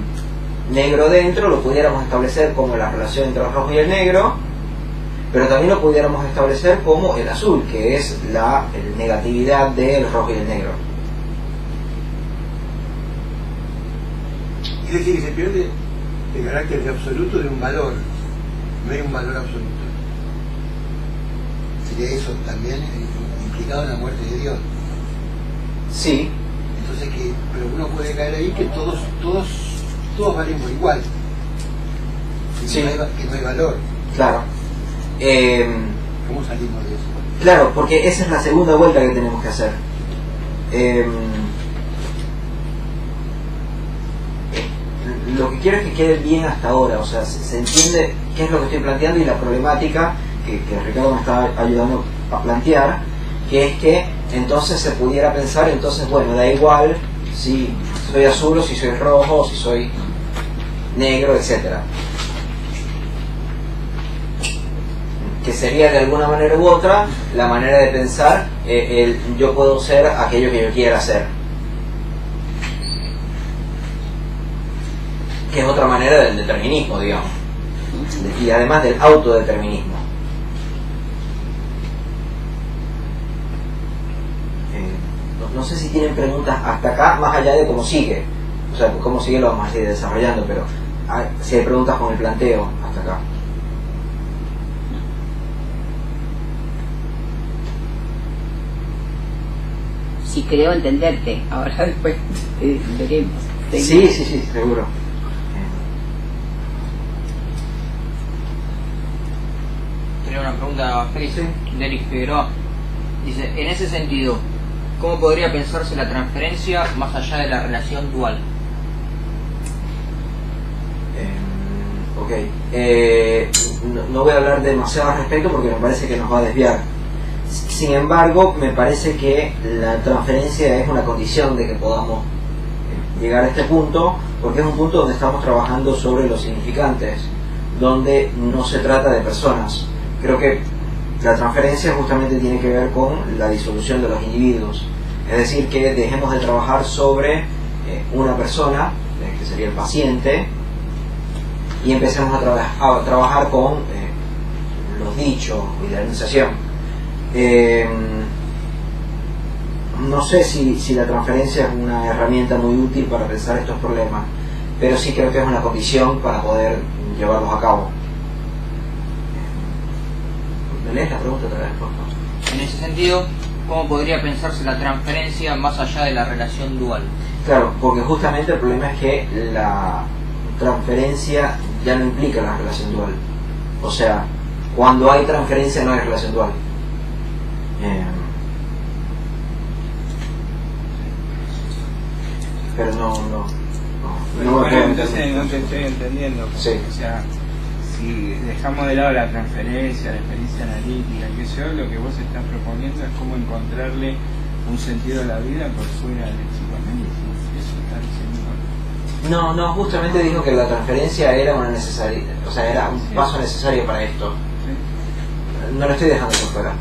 negro dentro, lo pudiéramos establecer como la relación entre el rojo y el negro, pero también lo pudiéramos establecer como el azul, que es la negatividad del rojo y el negro. Es decir, que se pierde el carácter de absoluto de un valor, no hay un valor absoluto. Sería eso también implicado en la muerte de Dios. Sí. Entonces pero uno puede caer ahí que todos valemos igual. Sí. Que no hay valor. Claro. ¿Cómo salimos de eso? Claro, porque esa es la segunda vuelta que tenemos que hacer. Lo que quiero es que quede bien hasta ahora, o sea, se entiende qué es lo que estoy planteando y la problemática que Ricardo me está ayudando a plantear, que es que entonces se pudiera pensar, entonces bueno, da igual si soy azul o si soy rojo o si soy negro, etcétera. Que sería de alguna manera u otra la manera de pensar yo puedo ser aquello que yo quiera ser, que es otra manera del determinismo, digamos, y además del autodeterminismo. No sé si tienen preguntas hasta acá, más allá de cómo sigue, o sea, cómo sigue lo vamos a ir desarrollando, pero si hay preguntas con el planteo hasta acá. Si creo entenderte, ahora después veremos. Sí, seguro. tenía una pregunta, Félix, de Eric Figueroa. Dice, en ese sentido, ¿cómo podría pensarse la transferencia más allá de la relación dual? Ok. No voy a hablar demasiado al respecto porque me parece que nos va a desviar. Sin embargo, me parece que la transferencia es una condición de que podamos llegar a este punto, porque es un punto donde estamos trabajando sobre los significantes, donde no se trata de personas. Creo que la transferencia justamente tiene que ver con la disolución de los individuos, es decir, que dejemos de trabajar sobre una persona, que sería el paciente, y empecemos a trabajar con los dichos y la enunciación. No sé si la transferencia es una herramienta muy útil para pensar estos problemas, pero sí creo que es una condición para poder llevarlos a cabo. ¿Me lees la pregunta otra vez, por favor? En ese sentido, ¿cómo podría pensarse la transferencia más allá de la relación dual? Claro, porque justamente el problema es que la transferencia ya no implica la relación dual. O sea, cuando hay transferencia no hay relación dual. Pero no me Bueno, puedo entonces entender. no te estoy entendiendo. Sí. O sea, si dejamos de lado la transferencia, la experiencia analítica, qué sé yo, lo que vos estás proponiendo es cómo encontrarle un sentido a la vida por fuera del psicoanálisis. Eso está diciendo. No, justamente dijo que la transferencia era una necesaria, o sea, era un Sí. paso necesario para esto. ¿Sí? No lo estoy dejando por fuera.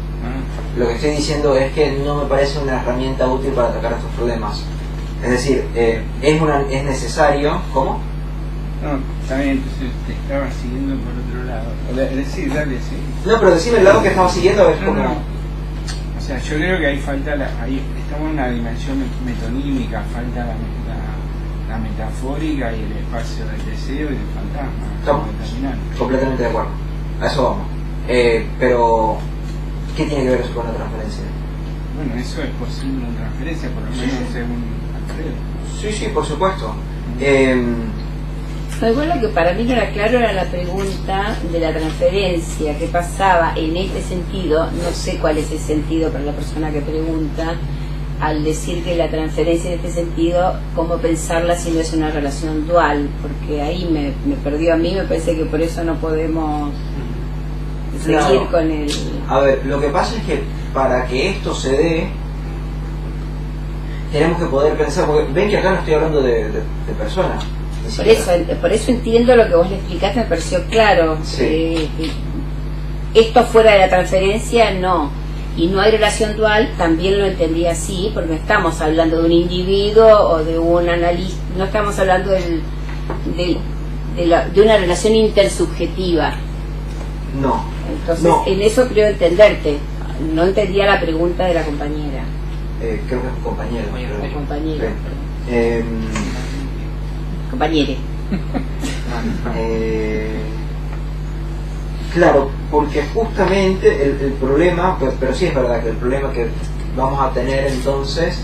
Lo que estoy diciendo es que no me parece una herramienta útil para atacar estos problemas. Es decir, es necesario. ¿Cómo? No, también, entonces te estaba siguiendo por otro lado. Sí, dale, sí. No, pero decime el lado que estaba siguiendo, es No, como... no. O sea, yo creo que ahí falta, ahí estamos en una dimensión metonímica, falta la metafórica y el espacio del deseo y del fantasma. Estamos determinante. completamente de acuerdo. A eso vamos. Pero, ¿qué tiene que ver eso con la transferencia? Bueno, eso es posible en transferencia, por lo menos según Alfredo. Sí, por supuesto. No, igual lo que para mí no era claro era la pregunta de la transferencia, qué pasaba en este sentido, no sé cuál es el sentido para la persona que pregunta, al decir que la transferencia en este sentido, cómo pensarla si no es una relación dual, porque ahí me perdió a mí, me parece que por eso no podemos seguir Claro. con el... A ver, lo que pasa es que para que esto se dé, tenemos que poder pensar, porque ven que acá no estoy hablando de personas. ni siquiera. Por eso entiendo lo que vos le explicaste, me pareció claro. Sí. Que esto fuera de la transferencia, no. Y no hay relación dual, también lo entendí así, porque no estamos hablando de un individuo o de un analista, no estamos hablando de una relación intersubjetiva. No. Entonces, No. en eso creo entenderte. No entendía la pregunta de la compañera. Creo que es un compañero. La compañera. Sí. Compañere. Claro, porque justamente el problema, pero sí es verdad que el problema que vamos a tener entonces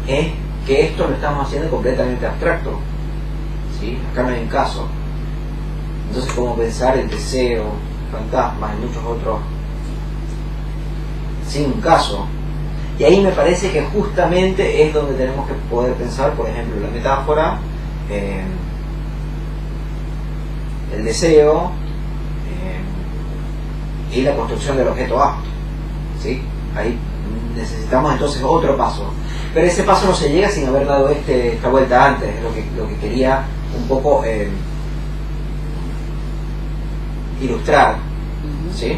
es que esto lo estamos haciendo completamente abstracto. ¿Sí? Acá no hay un caso. Entonces, ¿cómo pensar el deseo, fantasmas y muchos otros sin un caso? Y ahí me parece que justamente es donde tenemos que poder pensar, por ejemplo, la metáfora, el deseo y la construcción del objeto A. ¿Sí? Ahí necesitamos entonces otro paso. Pero ese paso no se llega sin haber dado esta vuelta antes, es lo que quería un poco ilustrar. ¿Sí?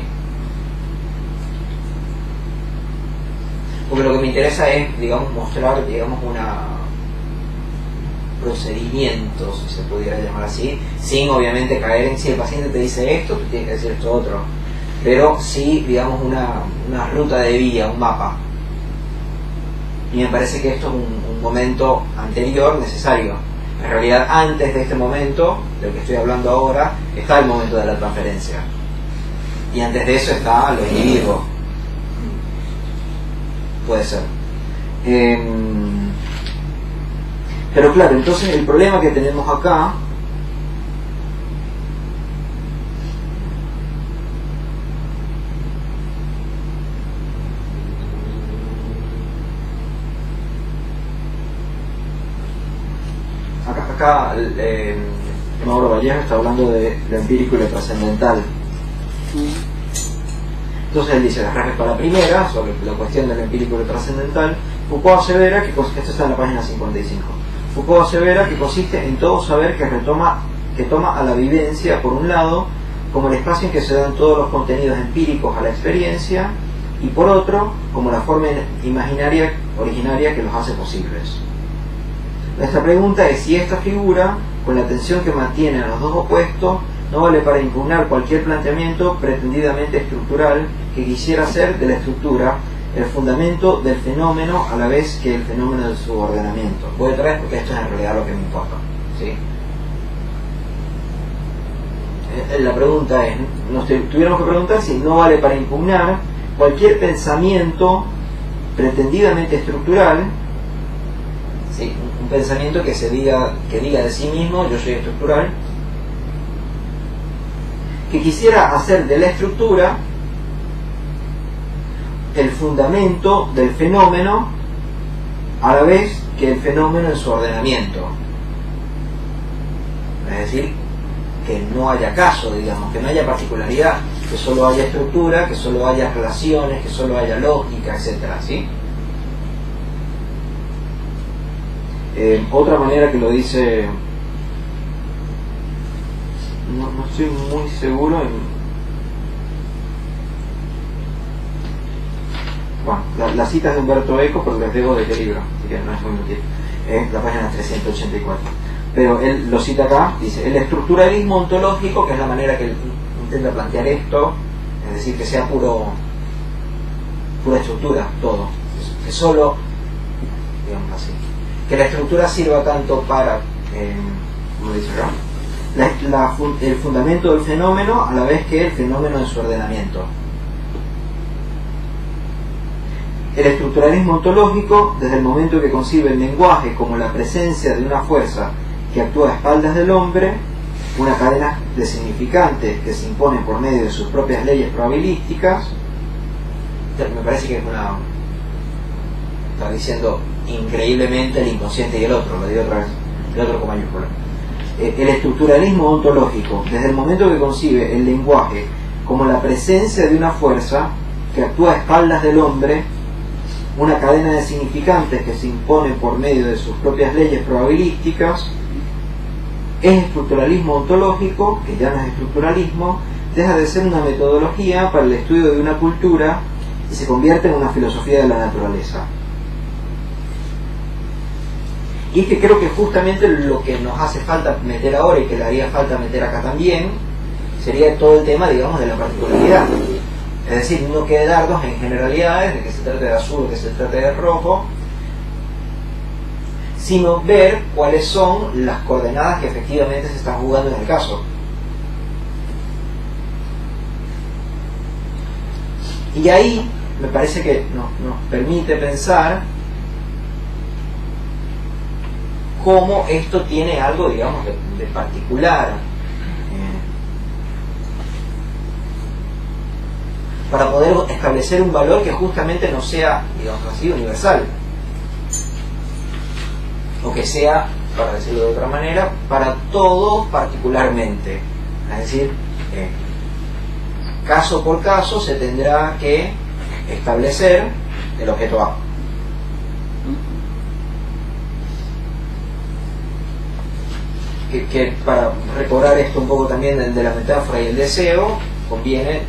Porque lo que me interesa es, digamos, mostrar, digamos, procedimiento, si se pudiera llamar así, sin obviamente caer en si el paciente te dice esto, tú tienes que decir esto otro, pero sí, digamos, una ruta de vía, un mapa. Y me parece que esto es un momento anterior necesario. En realidad, antes de este momento, del que estoy hablando ahora, está el momento de la transferencia. Y antes de eso está lo individuo. Puede ser. Pero claro, entonces el problema que tenemos acá acá Mauro Vallejo está hablando de lo empírico y lo trascendental. Entonces él dice, respecto a la primera, sobre la cuestión del empírico y lo trascendental, Foucault asevera que, esto está en la página 55, Foucault asevera que consiste en todo saber que toma a la vivencia, por un lado, como el espacio en que se dan todos los contenidos empíricos a la experiencia, y por otro, como la forma imaginaria originaria que los hace posibles. Nuestra pregunta es si esta figura, con la tensión que mantiene a los dos opuestos, no vale para impugnar cualquier planteamiento pretendidamente estructural que quisiera hacer de la estructura el fundamento del fenómeno a la vez que el fenómeno de su ordenamiento. Voy otra vez porque esto es en realidad lo que me importa, ¿sí? La pregunta es, nos tuviéramos que preguntar si no vale para impugnar cualquier pensamiento pretendidamente estructural, ¿sí? Un pensamiento que diga de sí mismo, yo soy estructural, que quisiera hacer de la estructura el fundamento del fenómeno a la vez que el fenómeno en su ordenamiento. Es decir, que no haya caso, digamos, que no haya particularidad, que solo haya estructura, que solo haya relaciones, que solo haya lógica, etcétera, ¿sí? Otra manera que lo dice, no estoy muy seguro bueno, la cita es de Humberto Eco, pero les digo de qué libro, así que no es muy útil, es la página 384. Pero él lo cita acá, dice, el estructuralismo ontológico, que es la manera que él intenta plantear esto, es decir, que sea pura estructura, todo, que solo, digamos así, que la estructura sirva tanto para, como dice acá, el fundamento del fenómeno a la vez que el fenómeno en su ordenamiento. El estructuralismo ontológico, desde el momento que concibe el lenguaje como la presencia de una fuerza que actúa a espaldas del hombre, una cadena de significantes que se imponen por medio de sus propias leyes probabilísticas, me parece que es está diciendo increíblemente el inconsciente y el otro, lo digo otra vez, el otro con mayúscula. El estructuralismo ontológico, desde el momento que concibe el lenguaje como la presencia de una fuerza que actúa a espaldas del hombre, una cadena de significantes que se imponen por medio de sus propias leyes probabilísticas, es estructuralismo ontológico, que ya no es estructuralismo, deja de ser una metodología para el estudio de una cultura y se convierte en una filosofía de la naturaleza. Y es que creo que justamente lo que nos hace falta meter ahora y que le haría falta meter acá también sería todo el tema, digamos, de la particularidad. Es decir, no quedarnos en generalidades de que se trate de azul o que se trate de rojo, sino ver cuáles son las coordenadas que efectivamente se están jugando en el caso. Y ahí me parece que nos permite pensar cómo esto tiene algo, digamos, de particular, para poder establecer un valor que justamente no sea, digamos así, universal, o que sea, para decirlo de otra manera, para todos particularmente. Es decir, caso por caso se tendrá que establecer el objeto A. Que para recordar esto un poco también de la metáfora y el deseo, conviene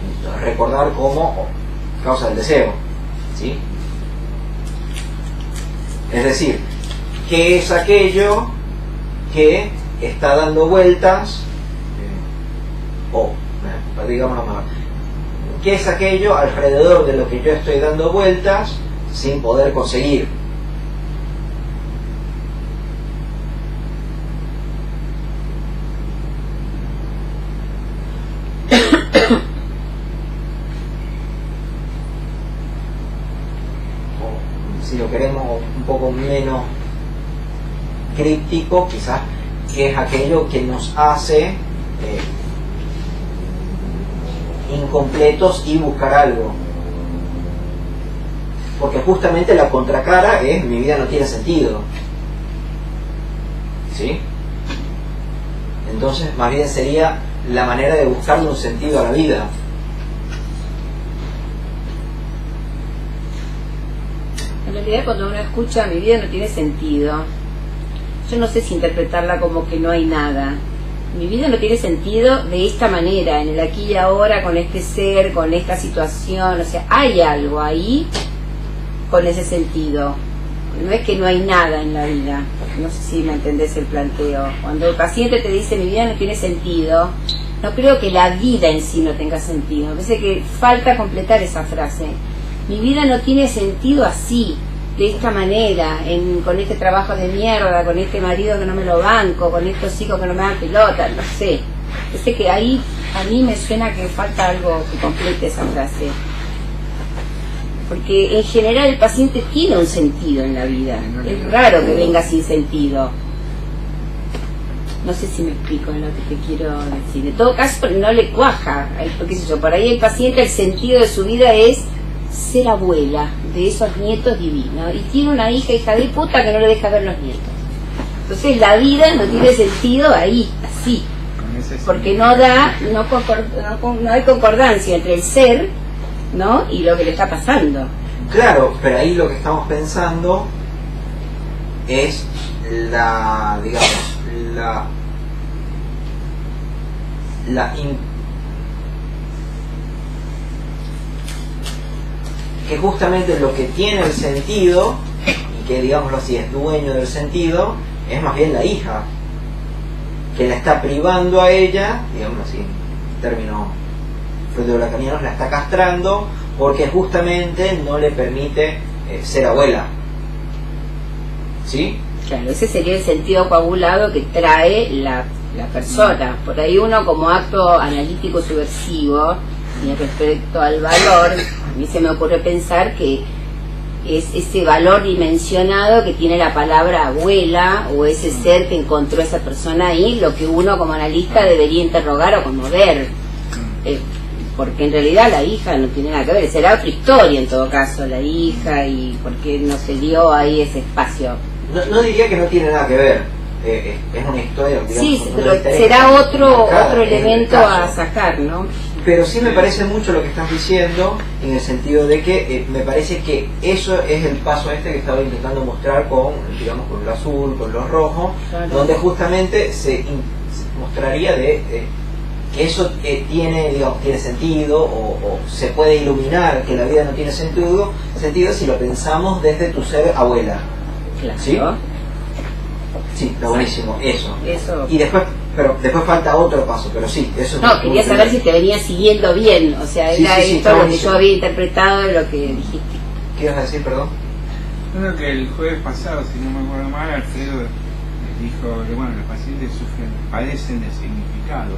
recordar cómo causa del deseo, ¿sí? Es decir, ¿qué es aquello que está dando vueltas? Digámoslo más, ¿qué es aquello alrededor de lo que yo estoy dando vueltas sin poder conseguir? Si lo queremos un poco menos críptico, quizás, que es aquello que nos hace incompletos y buscar algo. Porque justamente la contracara es: mi vida no tiene sentido, ¿sí? Entonces más bien sería la manera de buscarle un sentido a la vida. En realidad, cuando uno escucha mi vida no tiene sentido, yo no sé si interpretarla como que no hay nada. Mi vida no tiene sentido de esta manera, en el aquí y ahora, con este ser, con esta situación. O sea, hay algo ahí con ese sentido. No es que no hay nada en la vida. No sé si me entendés el planteo. Cuando el paciente te dice mi vida no tiene sentido, no creo que la vida en sí no tenga sentido. Me parece que falta completar esa frase. Mi vida no tiene sentido así, de esta manera, con este trabajo de mierda, con este marido que no me lo banco, con estos hijos que no me dan pelota, no sé. Parece que ahí a mí me suena que falta algo que complete esa frase. Porque en general el paciente tiene un sentido en la vida. Es raro que venga sin sentido. No sé si me explico en lo que te quiero decir. En todo caso, no le cuaja. Porque por ahí el paciente, el sentido de su vida es ser abuela de esos nietos divinos. Y tiene una hija de puta que no le deja ver los nietos. Entonces la vida no tiene sentido ahí, así. Porque no hay concordancia entre el ser, ¿no?, y lo que le está pasando. Claro, pero ahí lo que estamos pensando es que justamente lo que tiene el sentido, y que digámoslo así es dueño del sentido, es más bien la hija, que la está privando a ella, digámoslo así, en términos lacanianos, la está castrando porque justamente no le permite ser abuela. ¿Sí? Claro, ese sería el sentido coagulado que trae la persona. Por ahí uno, como acto analítico subversivo, y respecto al valor, a mí se me ocurre pensar que es ese valor dimensionado que tiene la palabra abuela, o ese ser que encontró esa persona ahí, lo que uno como analista debería interrogar o conmover. Porque en realidad la hija no tiene nada que ver, será otra historia en todo caso, la hija, y por qué no se dio ahí ese espacio. No diría que no tiene nada que ver, es una historia, digamos, sí, pero será otro elemento a sacar, ¿no? Pero sí me parece mucho lo que estás diciendo, en el sentido de que me parece que eso es el paso que estaba intentando mostrar con, digamos, con lo azul, con lo rojo, claro, donde justamente se mostraría que eso tiene sentido, o se puede iluminar que la vida no tiene sentido si lo pensamos desde tu ser abuela. Claro. ¿Sí? Sí, está buenísimo, eso. Y después falta otro paso, pero sí, eso. No, quería saber si te venía siguiendo bien, o sea, era esto lo que yo había interpretado de lo que dijiste. ¿Qué ibas a decir, perdón? Creo que el jueves pasado, si no me acuerdo mal, Alfredo dijo que bueno, los pacientes padecen de significado.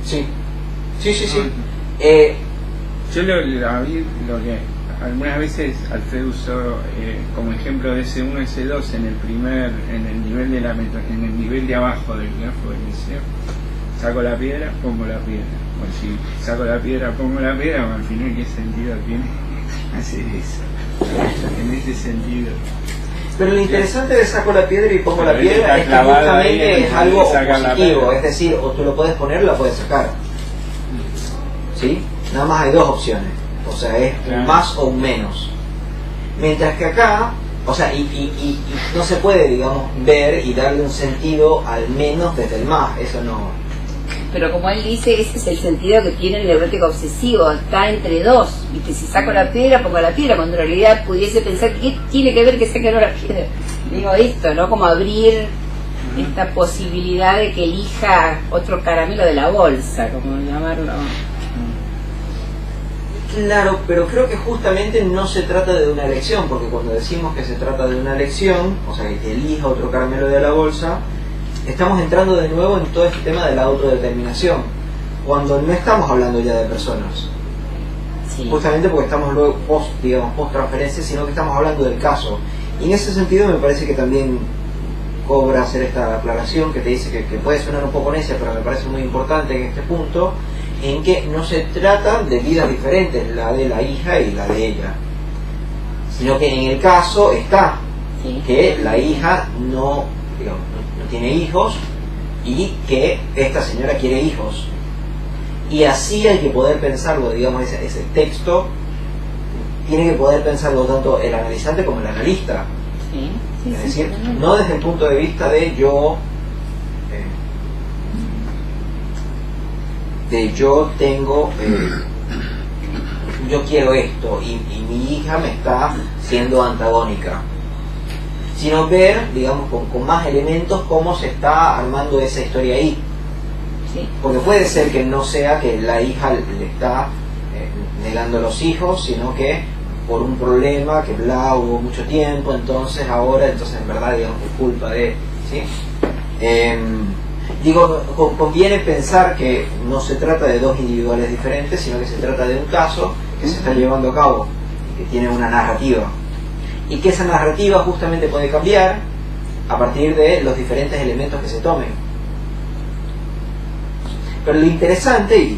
Sí. Yo lo que algunas veces Alfredo usó como ejemplo de S1, S2 en el nivel de en el nivel de abajo del grafo del deseo. Saco la piedra, pongo la piedra. O si saco la piedra, pongo la piedra, o al final ¿qué sentido tiene hacer eso? En ese sentido. Pero lo interesante de saco la piedra y pongo la piedra es que justamente es algo positivo, es decir, o tú lo puedes poner o la puedes sacar. ¿Sí? Nada más hay dos opciones, o sea, es un más o un menos. Mientras que acá, o sea, y no se puede, digamos, ver y darle un sentido al menos desde el más, eso no. Pero como él dice, ese es el sentido que tiene el neurótico obsesivo, está entre dos, y que si saco la piedra, pongo la piedra, cuando en realidad pudiese pensar, ¿qué tiene que ver que saque la piedra? Digo esto, ¿no? Como abrir esta posibilidad de que elija otro caramelo de la bolsa, como llamarlo. Claro, pero creo que justamente no se trata de una elección, porque cuando decimos que se trata de una elección, o sea, que elija otro caramelo de la bolsa, estamos entrando de nuevo en todo este tema de la autodeterminación, cuando no estamos hablando ya de personas. Sí. Justamente porque estamos luego post transferencia, sino que estamos hablando del caso. Y en ese sentido me parece que también cobra hacer esta aclaración que te dice que puede sonar un poco necia, pero me parece muy importante en este punto, en que no se trata de vidas diferentes, la de la hija y la de ella, sino que en el caso está que la hija no tiene hijos y que esta señora quiere hijos. Y así hay que poder pensarlo, digamos, ese texto tiene que poder pensarlo tanto el analizante como el analista. Es decir, no desde el punto de vista de yo tengo yo quiero esto y mi hija me está siendo antagónica, sino ver, digamos, con más elementos cómo se está armando esa historia ahí. Porque puede ser que no sea que la hija le está negando los hijos, sino que por un problema que hubo mucho tiempo, entonces en verdad, digamos, es culpa de, ¿sí? Conviene pensar que no se trata de dos individuales diferentes, sino que se trata de un caso que se está llevando a cabo, que tiene una narrativa, y que esa narrativa justamente puede cambiar a partir de los diferentes elementos que se tomen. Pero lo interesante,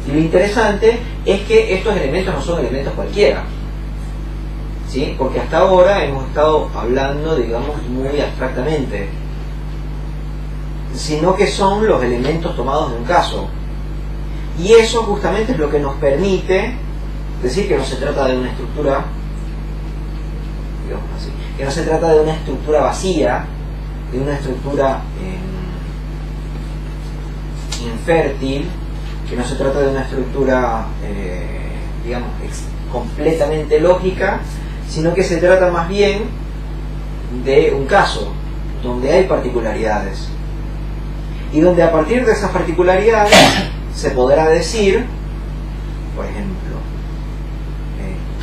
lo interesante es que estos elementos no son elementos cualquiera, ¿sí? Porque hasta ahora hemos estado hablando, digamos, muy abstractamente, sino que son los elementos tomados de un caso. Y eso justamente es lo que nos permite decir que no se trata de una estructura, digamos así, que no se trata de una estructura vacía, de una estructura infértil, que no se trata de una estructura digamos completamente lógica, sino que se trata más bien de un caso donde hay particularidades y donde a partir de esas particularidades se podrá decir, por ejemplo,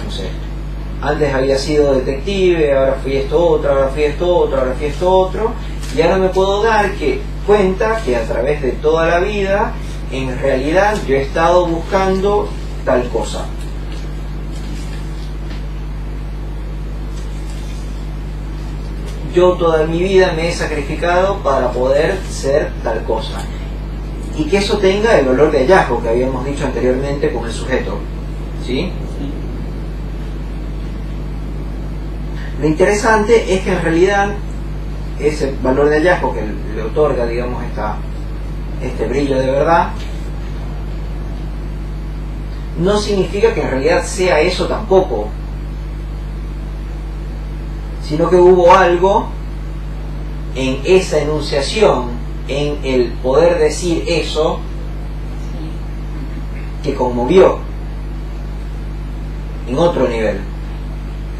no sé, antes había sido detective, ahora fui esto otro, ahora fui esto otro, ahora fui esto otro, y ahora me puedo dar cuenta que a través de toda la vida en realidad yo he estado buscando tal cosa. Yo toda mi vida me he sacrificado para poder ser tal cosa. Y que eso tenga el valor de hallazgo que habíamos dicho anteriormente con el sujeto. ¿Sí? Lo interesante es que en realidad ese valor de hallazgo que le otorga, digamos, este brillo de verdad, no significa que en realidad sea eso tampoco, sino que hubo algo en esa enunciación, en el poder decir eso, que conmovió en otro nivel.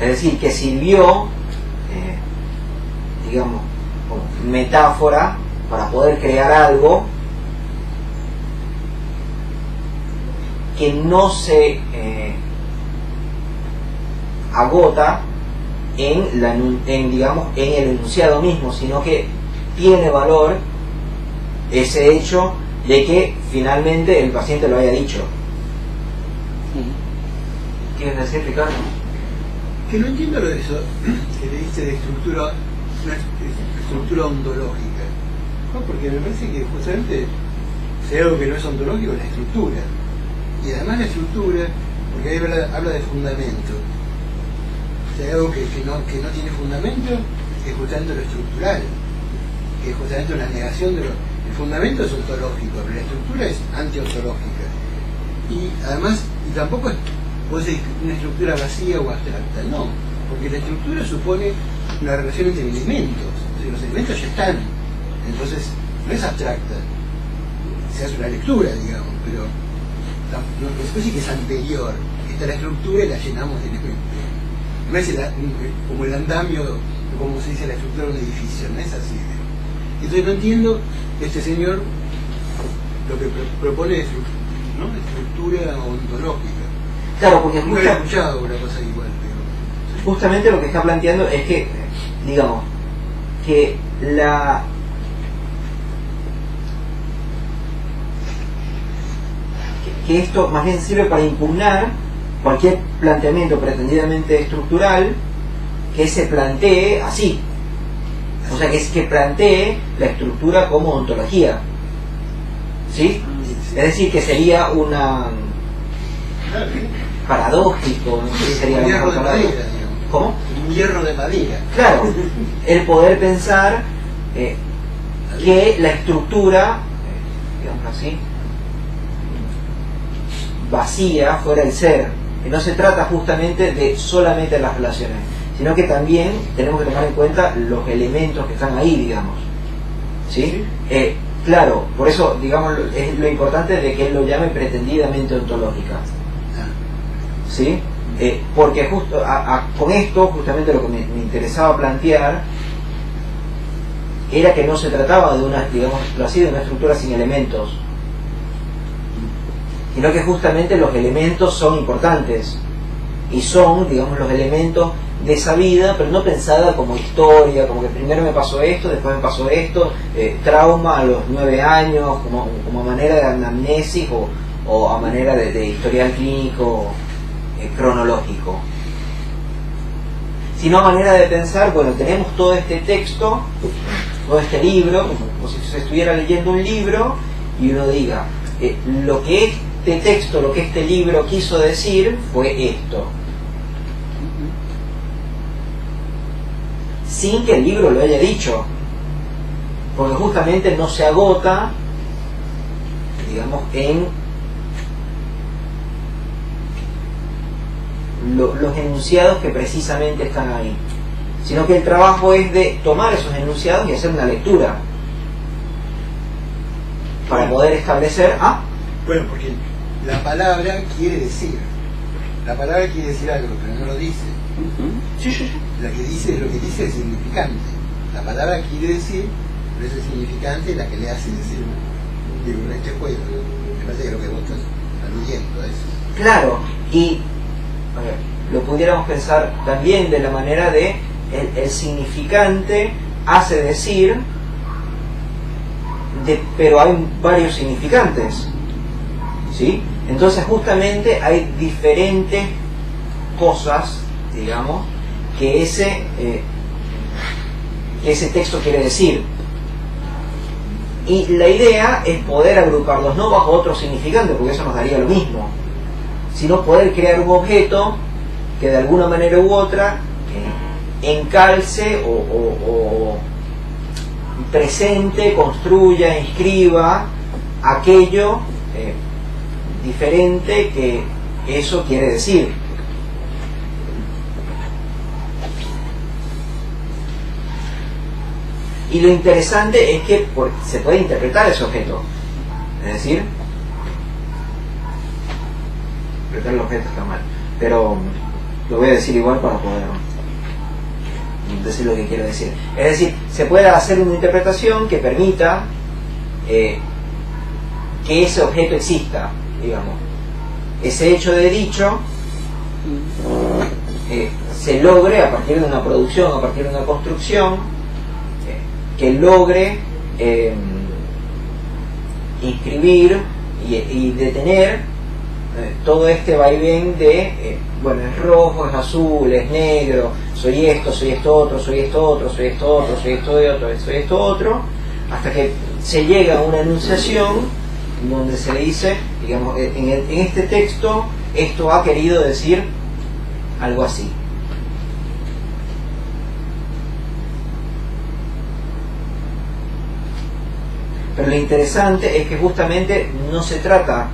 Es decir, que sirvió, digamos, como metáfora para poder crear algo que no se agota digamos, en el enunciado mismo, sino que tiene valor ese hecho de que finalmente el paciente lo haya dicho. ¿Quieres decir, Ricardo? Que no entiendo lo de eso que le dice de estructura, una estructura ontológica, ¿no? Porque me parece que justamente si hay algo que no es ontológico es la estructura, y además la estructura, porque ahí habla de fundamento. Si hay algo que no tiene fundamento, es justamente lo estructural, que es justamente una negación de el fundamento es ontológico, pero la estructura es antiontológica, y además tampoco puede ser una estructura vacía o abstracta, no, porque la estructura supone una relación entre elementos, o sea, los elementos ya están, entonces no es abstracta, se hace una lectura, digamos, pero después sí que es anterior, está la estructura y la llenamos de elementos. No es como el andamio, como se dice la estructura de un edificio, no es así. Entonces no entiendo este señor lo que propone, ¿no? Estructura ontológica. Claro, porque nunca he escuchado una cosa igual, pero justamente lo que está planteando es que, digamos, que que esto más bien sirve para impugnar cualquier planteamiento pretendidamente estructural que se plantee así, o sea, que plantee la estructura como ontología, ¿sí? Es decir, que sería una paradójico, no sé si sería la mejor palabra. ¿Cómo? Un hierro de madera. Claro, el poder pensar que la estructura, digamos así, vacía, fuera el ser, que no se trata justamente de solamente las relaciones, sino que también tenemos que tomar en cuenta los elementos que están ahí, digamos. ¿Sí? Claro, por eso, digamos, es lo importante de que él lo llame pretendidamente ontológica. ¿Sí? Porque justo con esto, justamente lo que me interesaba plantear era que no se trataba de una, digamos así, de una estructura sin elementos, sino que justamente los elementos son importantes y son, digamos, los elementos de esa vida, pero no pensada como historia, como que primero me pasó esto, después me pasó esto, trauma a los 9 años, como manera de anamnesis o a manera de historial clínico cronológico, sino a manera de pensar, bueno, tenemos todo este texto, todo este libro, como si se estuviera leyendo un libro, y uno diga, lo que este texto, lo que este libro quiso decir fue esto, sin que el libro lo haya dicho, porque justamente no se agota, digamos, en los enunciados que precisamente están ahí, sino que el trabajo es de tomar esos enunciados y hacer una lectura para poder establecer bueno, porque la palabra quiere decir algo, pero no lo dice. Sí. Lo que dice es significante. La palabra quiere decir, pero es el significante la que le hace decir. Digo, en este juego, me parece que lo que vos estás aludiendo a eso. Claro, y lo pudiéramos pensar también de la manera de el significante hace decir, pero hay varios significantes, ¿sí? Entonces justamente hay diferentes cosas, digamos, que ese texto quiere decir, y la idea es poder agruparlos no bajo otro significante, porque eso nos daría lo mismo, sino poder crear un objeto que de alguna manera u otra encalce o presente, construya, inscriba aquello diferente que eso quiere decir. Y lo interesante es que se puede interpretar ese objeto, es decir, interpretar el objeto está mal, pero lo voy a decir igual para poder decir lo que quiero decir. Es decir, se puede hacer una interpretación que permita que ese objeto exista, digamos. Ese hecho de dicho se logre a partir de una producción, a partir de una construcción, que logre inscribir y detener todo este vaivén de bueno, es rojo, es azul, es negro, soy esto otro, soy esto otro, soy esto otro, soy esto otro, soy esto otro, hasta que se llega a una enunciación donde se le dice, digamos, en este texto esto ha querido decir algo así. Pero lo interesante es que justamente no se trata,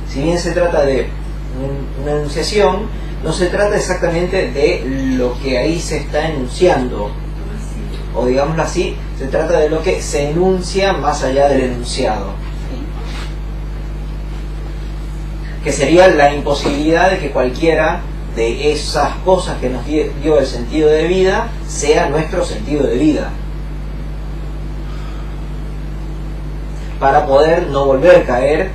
si bien se trata de una enunciación, no se trata exactamente de lo que ahí se está enunciando, o digámoslo así, se trata de lo que se enuncia más allá del enunciado, que sería la imposibilidad de que cualquiera de esas cosas que nos dio el sentido de vida sea nuestro sentido de vida, para poder no volver a caer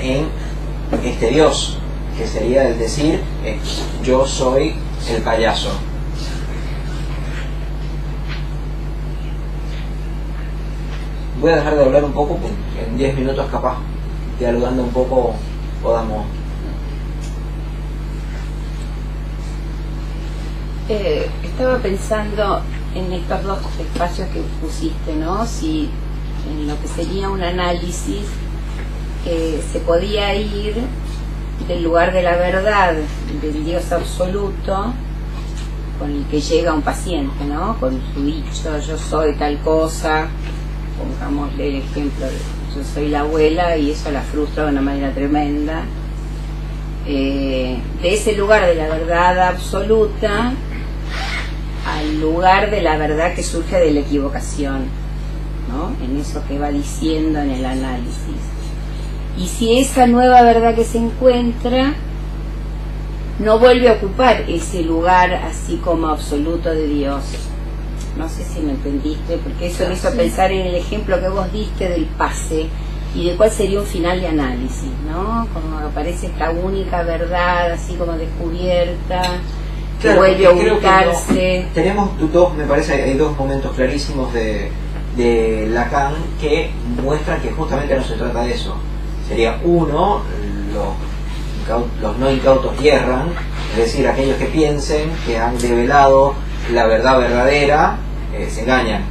en este Dios, que sería el decir yo soy el payaso. Voy a dejar de hablar un poco, en 10 minutos capaz, dialogando un poco, podamos. Estaba pensando en estos dos espacios que pusiste, ¿no? Si en lo que sería un análisis se podía ir del lugar de la verdad, del Dios absoluto, con el que llega un paciente, ¿no? Con su dicho, yo soy tal cosa, pongámosle el ejemplo, yo soy la abuela, y eso la frustra de una manera tremenda. De ese lugar de la verdad absoluta al lugar de la verdad que surge de la equivocación, ¿no? En eso que va diciendo en el análisis. Y si esa nueva verdad que se encuentra no vuelve a ocupar ese lugar así como absoluto de Dios. No sé si me entendiste, porque eso me hizo pensar en el ejemplo que vos diste del pase y de cuál sería un final de análisis, ¿no? Como aparece esta única verdad así como descubierta, que Claro, vuelve a creo que ubicarse. tenemos dos, me parece, hay dos momentos clarísimos de Lacan que muestran que justamente no se trata de eso. Sería uno, los no incautos hierran, es decir, aquellos que piensen que han develado la verdad verdadera, se engañan.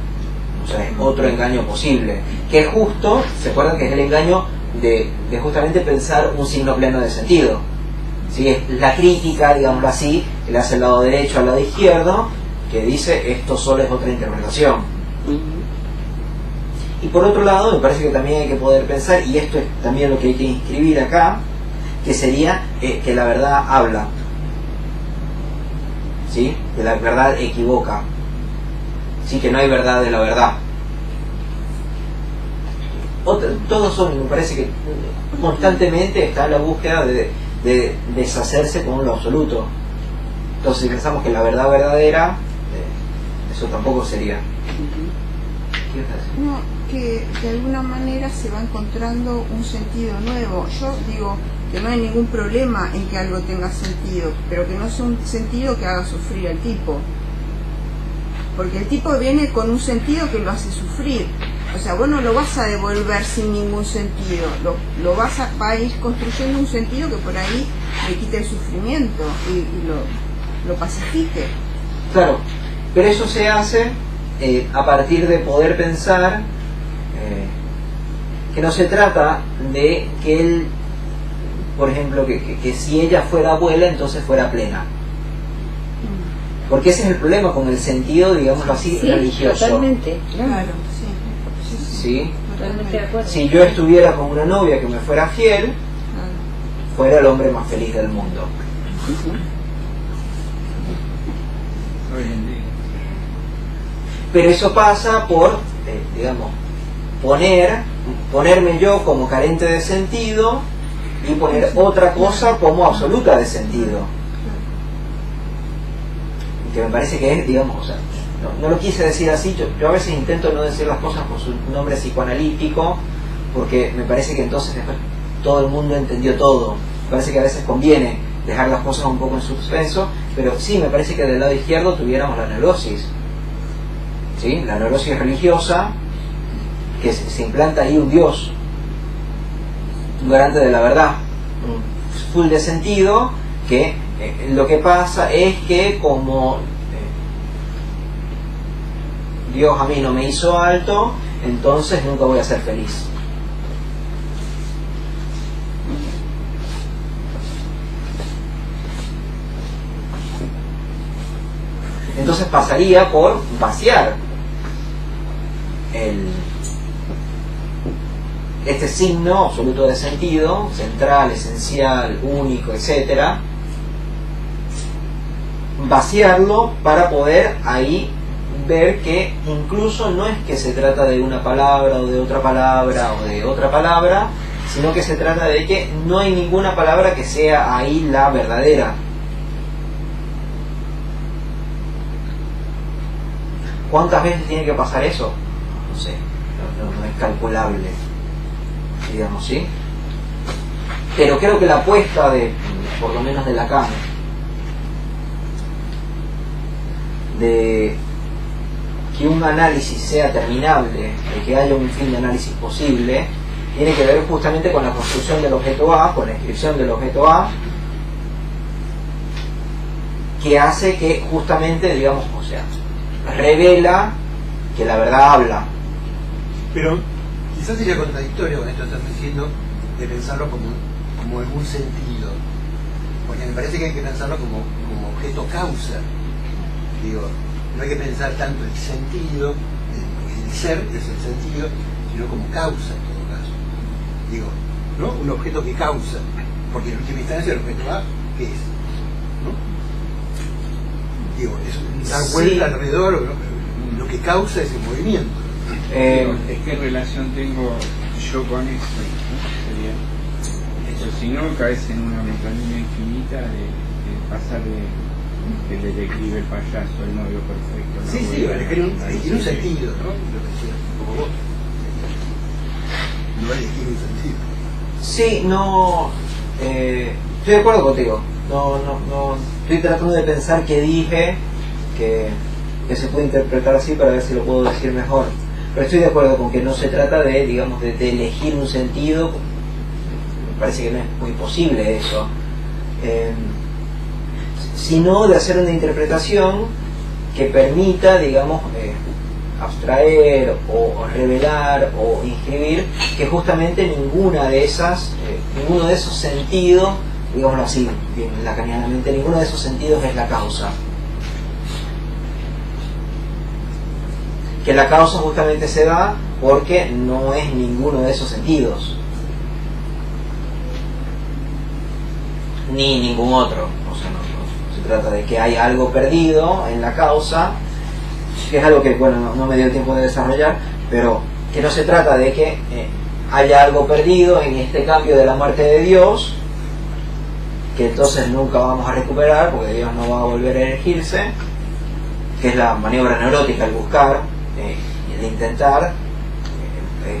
O sea, es otro engaño posible, que es justo, se acuerdan que es el engaño de justamente pensar un signo pleno de sentido. ¿Sí? Es la crítica, digámoslo así, que le hace el lado derecho al lado izquierdo, que dice esto solo es otra interpretación. Y por otro lado, me parece que también hay que poder pensar, y esto es también lo que hay que inscribir acá, que sería que la verdad habla, ¿sí? Que la verdad equivoca, ¿sí? Que no hay verdad de la verdad. Todos son, me parece que constantemente está la búsqueda de deshacerse con lo absoluto. Entonces, si pensamos que la verdad verdadera, eso tampoco sería. ¿Qué ibas a decir? No, que de alguna manera se va encontrando un sentido nuevo. Yo digo que no hay ningún problema en que algo tenga sentido, pero que no sea un sentido que haga sufrir al tipo. Porque el tipo viene con un sentido que lo hace sufrir. O sea, vos no lo vas a devolver sin ningún sentido. Va a ir construyendo un sentido que por ahí le quite el sufrimiento y lo pacifique. Claro, pero eso se hace a partir de poder pensar que no se trata de que él, por ejemplo, que si ella fuera abuela, entonces fuera plena. Porque ese es el problema con el sentido, digámoslo así, Sí, religioso. totalmente, Claro, sí. ¿Sí? totalmente de acuerdo. Si yo estuviera con una novia que me fuera fiel, Claro. fuera el hombre más feliz del mundo. Hoy en día. Pero eso pasa por, digamos, ponerme yo como carente de sentido y poner otra cosa como absoluta de sentido. Que me parece que es, digamos, o sea, no lo quise decir así, yo a veces intento no decir las cosas por su nombre psicoanalítico, porque me parece que entonces después todo el mundo entendió todo. Me parece que a veces conviene dejar las cosas un poco en suspenso, pero sí, me parece que del lado izquierdo tuviéramos la neurosis, ¿sí? La neurosis religiosa, que se implanta ahí un Dios, un garante de la verdad, un full de sentido, que lo que pasa es que como Dios a mí no me hizo alto, entonces nunca voy a ser feliz. Entonces pasaría por vaciar este signo absoluto de sentido, central, esencial, único, etcétera, vaciarlo para poder ahí ver que incluso no es que se trata de una palabra o de otra palabra o de otra palabra, sino que se trata de que no hay ninguna palabra que sea ahí la verdadera. ¿Cuántas veces tiene que pasar eso? No sé, no es calculable, digamos, ¿sí? Pero creo que la apuesta de, por lo menos de Lacan, de que un análisis sea terminable, de que haya un fin de análisis posible, tiene que ver justamente con la construcción del objeto A, con la inscripción del objeto A, que hace que justamente, digamos, o sea, revela que la verdad habla. Pero quizás sería contradictorio con esto que estás diciendo, de pensarlo como algún sentido. me parece que hay que pensarlo como objeto causa. Digo, no hay que pensar tanto el sentido, el ser es el sentido, sino como causa en todo caso. Digo, ¿no? Un objeto que causa, porque en última instancia el objeto A, ¿qué es? ¿No? Digo, es dar vuelta alrededor, ¿no? Lo que causa ese movimiento. Es que relación tengo yo con eso, ¿no? Sería eso, si no caes en una metonimia infinita de pasar del detective, el payaso, el novio perfecto, ¿no? Sí, elegir un sentido, ¿no? Lo que decías, como vos. No elegir un sentido. Sí, no. Estoy de acuerdo contigo. No. Estoy tratando de pensar qué dije que se puede interpretar así para ver si lo puedo decir mejor. Pero estoy de acuerdo con que no se trata de, digamos, de elegir un sentido. Me parece que no es muy posible eso. Sino de hacer una interpretación que permita, digamos, abstraer o revelar o inscribir que justamente ninguno de esos sentidos, digámoslo así, bien lacanianamente, ninguno de esos sentidos es la causa. Que la causa justamente se da porque no es ninguno de esos sentidos, ni ningún otro. O sea, no se trata de que hay algo perdido en la causa, que es algo que, bueno, no me dio el tiempo de desarrollar, pero que no se trata de que haya algo perdido en este cambio de la muerte de Dios, que entonces nunca vamos a recuperar porque Dios no va a volver a erigirse, que es la maniobra neurótica, el buscar, el intentar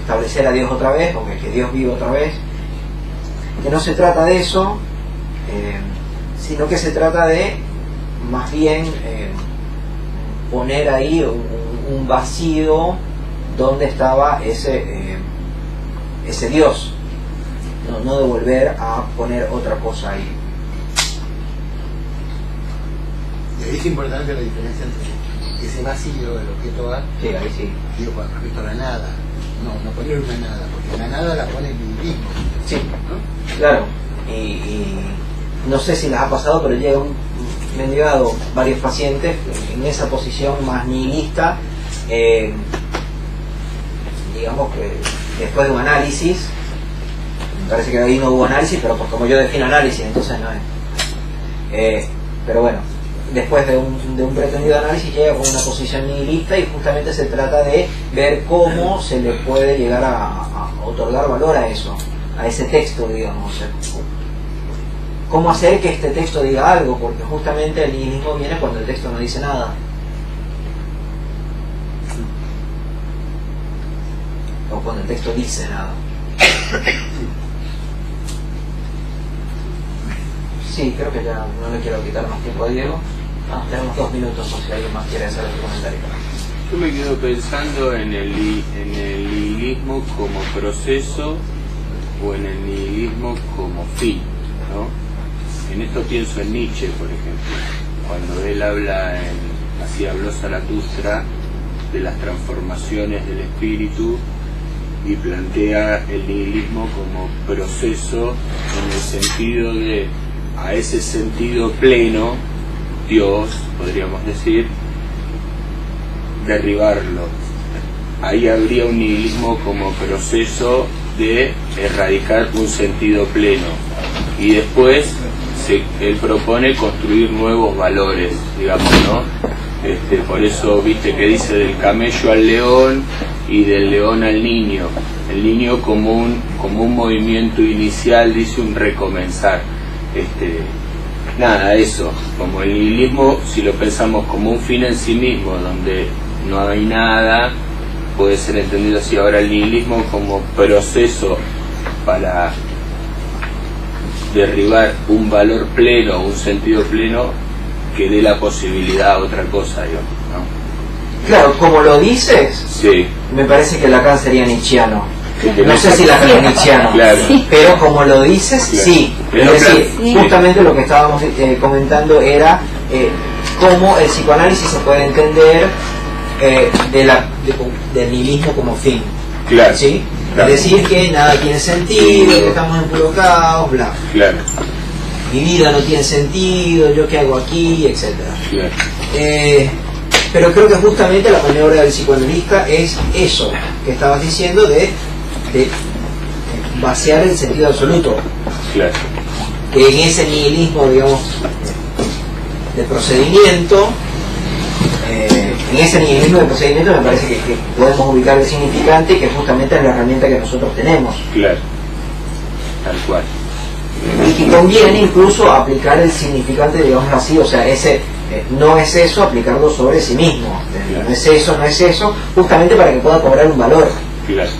establecer a Dios otra vez, o que Dios viva otra vez. Que no se trata de eso, sino que se trata de más bien poner ahí un vacío donde estaba ese Dios, no de volver a poner otra cosa ahí. Y ahí es importante la diferencia entre ese vacío del objeto A, sí, ahí sí, digo, con respecto a la nada. No poner una nada, porque la nada la pone el nihilismo. Sí, ¿no? claro. Y no sé si les ha pasado, pero me han llegado varios pacientes en esa posición más nihilista, digamos que después de un análisis, me parece que ahí no hubo análisis, pero pues como yo defino análisis, entonces no es. Pero bueno, después de un pretendido análisis llega con una posición nihilista y justamente se trata de ver cómo se le puede llegar a otorgar valor a eso, a ese texto, digamos. O sea, cómo hacer que este texto diga algo, porque justamente el nihilismo viene cuando el texto no dice nada. O cuando el texto dice nada. Sí, creo que ya no le quiero quitar más tiempo a Diego. Tenemos 2 minutos por si alguien más quiere hacer otro comentario. Yo me quedo pensando en el nihilismo como proceso o en el nihilismo como fin, ¿no? En esto pienso en Nietzsche, por ejemplo, cuando él habla, así habló Zaratustra, de las transformaciones del espíritu y plantea el nihilismo como proceso en el sentido de, a ese sentido pleno, Dios, podríamos decir, derribarlo. Ahí habría un nihilismo como proceso de erradicar un sentido pleno. Y después él propone construir nuevos valores, digamos, ¿no? Por eso, viste que dice del camello al león y del león al niño. El niño como un movimiento inicial, dice un recomenzar. Nada, eso, como el nihilismo, si lo pensamos como un fin en sí mismo, donde no hay nada, puede ser entendido así. Ahora el nihilismo como proceso para derribar un valor pleno, un sentido pleno que dé la posibilidad a otra cosa, digamos, ¿no? Claro, como lo dices, sí. Me parece que Lacan sería nietzscheano. No sé si Lacan es nietzscheano, claro. Pero como lo dices, claro. Sí. Pero es decir, justamente lo que estábamos comentando era cómo el psicoanálisis se puede entender del nihilismo como fin. Claro. ¿Sí? Claro. Es decir, que nada tiene sentido, que estamos en puro caos, bla. Claro. mi vida no tiene sentido, yo qué hago aquí, etc. Claro. Pero creo que justamente la maniobra del psicoanalista es eso que estabas diciendo de vaciar el sentido absoluto. Claro. Que en ese nihilismo, digamos, de procedimiento, en ese nihilismo de procedimiento me parece que podemos ubicar el significante, que justamente es la herramienta que nosotros tenemos. Claro. Tal cual. Y que conviene incluso aplicar el significante, digamos así, o sea, ese no es eso, aplicarlo sobre sí mismo. Claro. No es eso, justamente para que pueda cobrar un valor. Claro.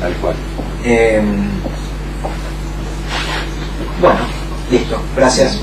Tal cual. Bueno, listo, gracias.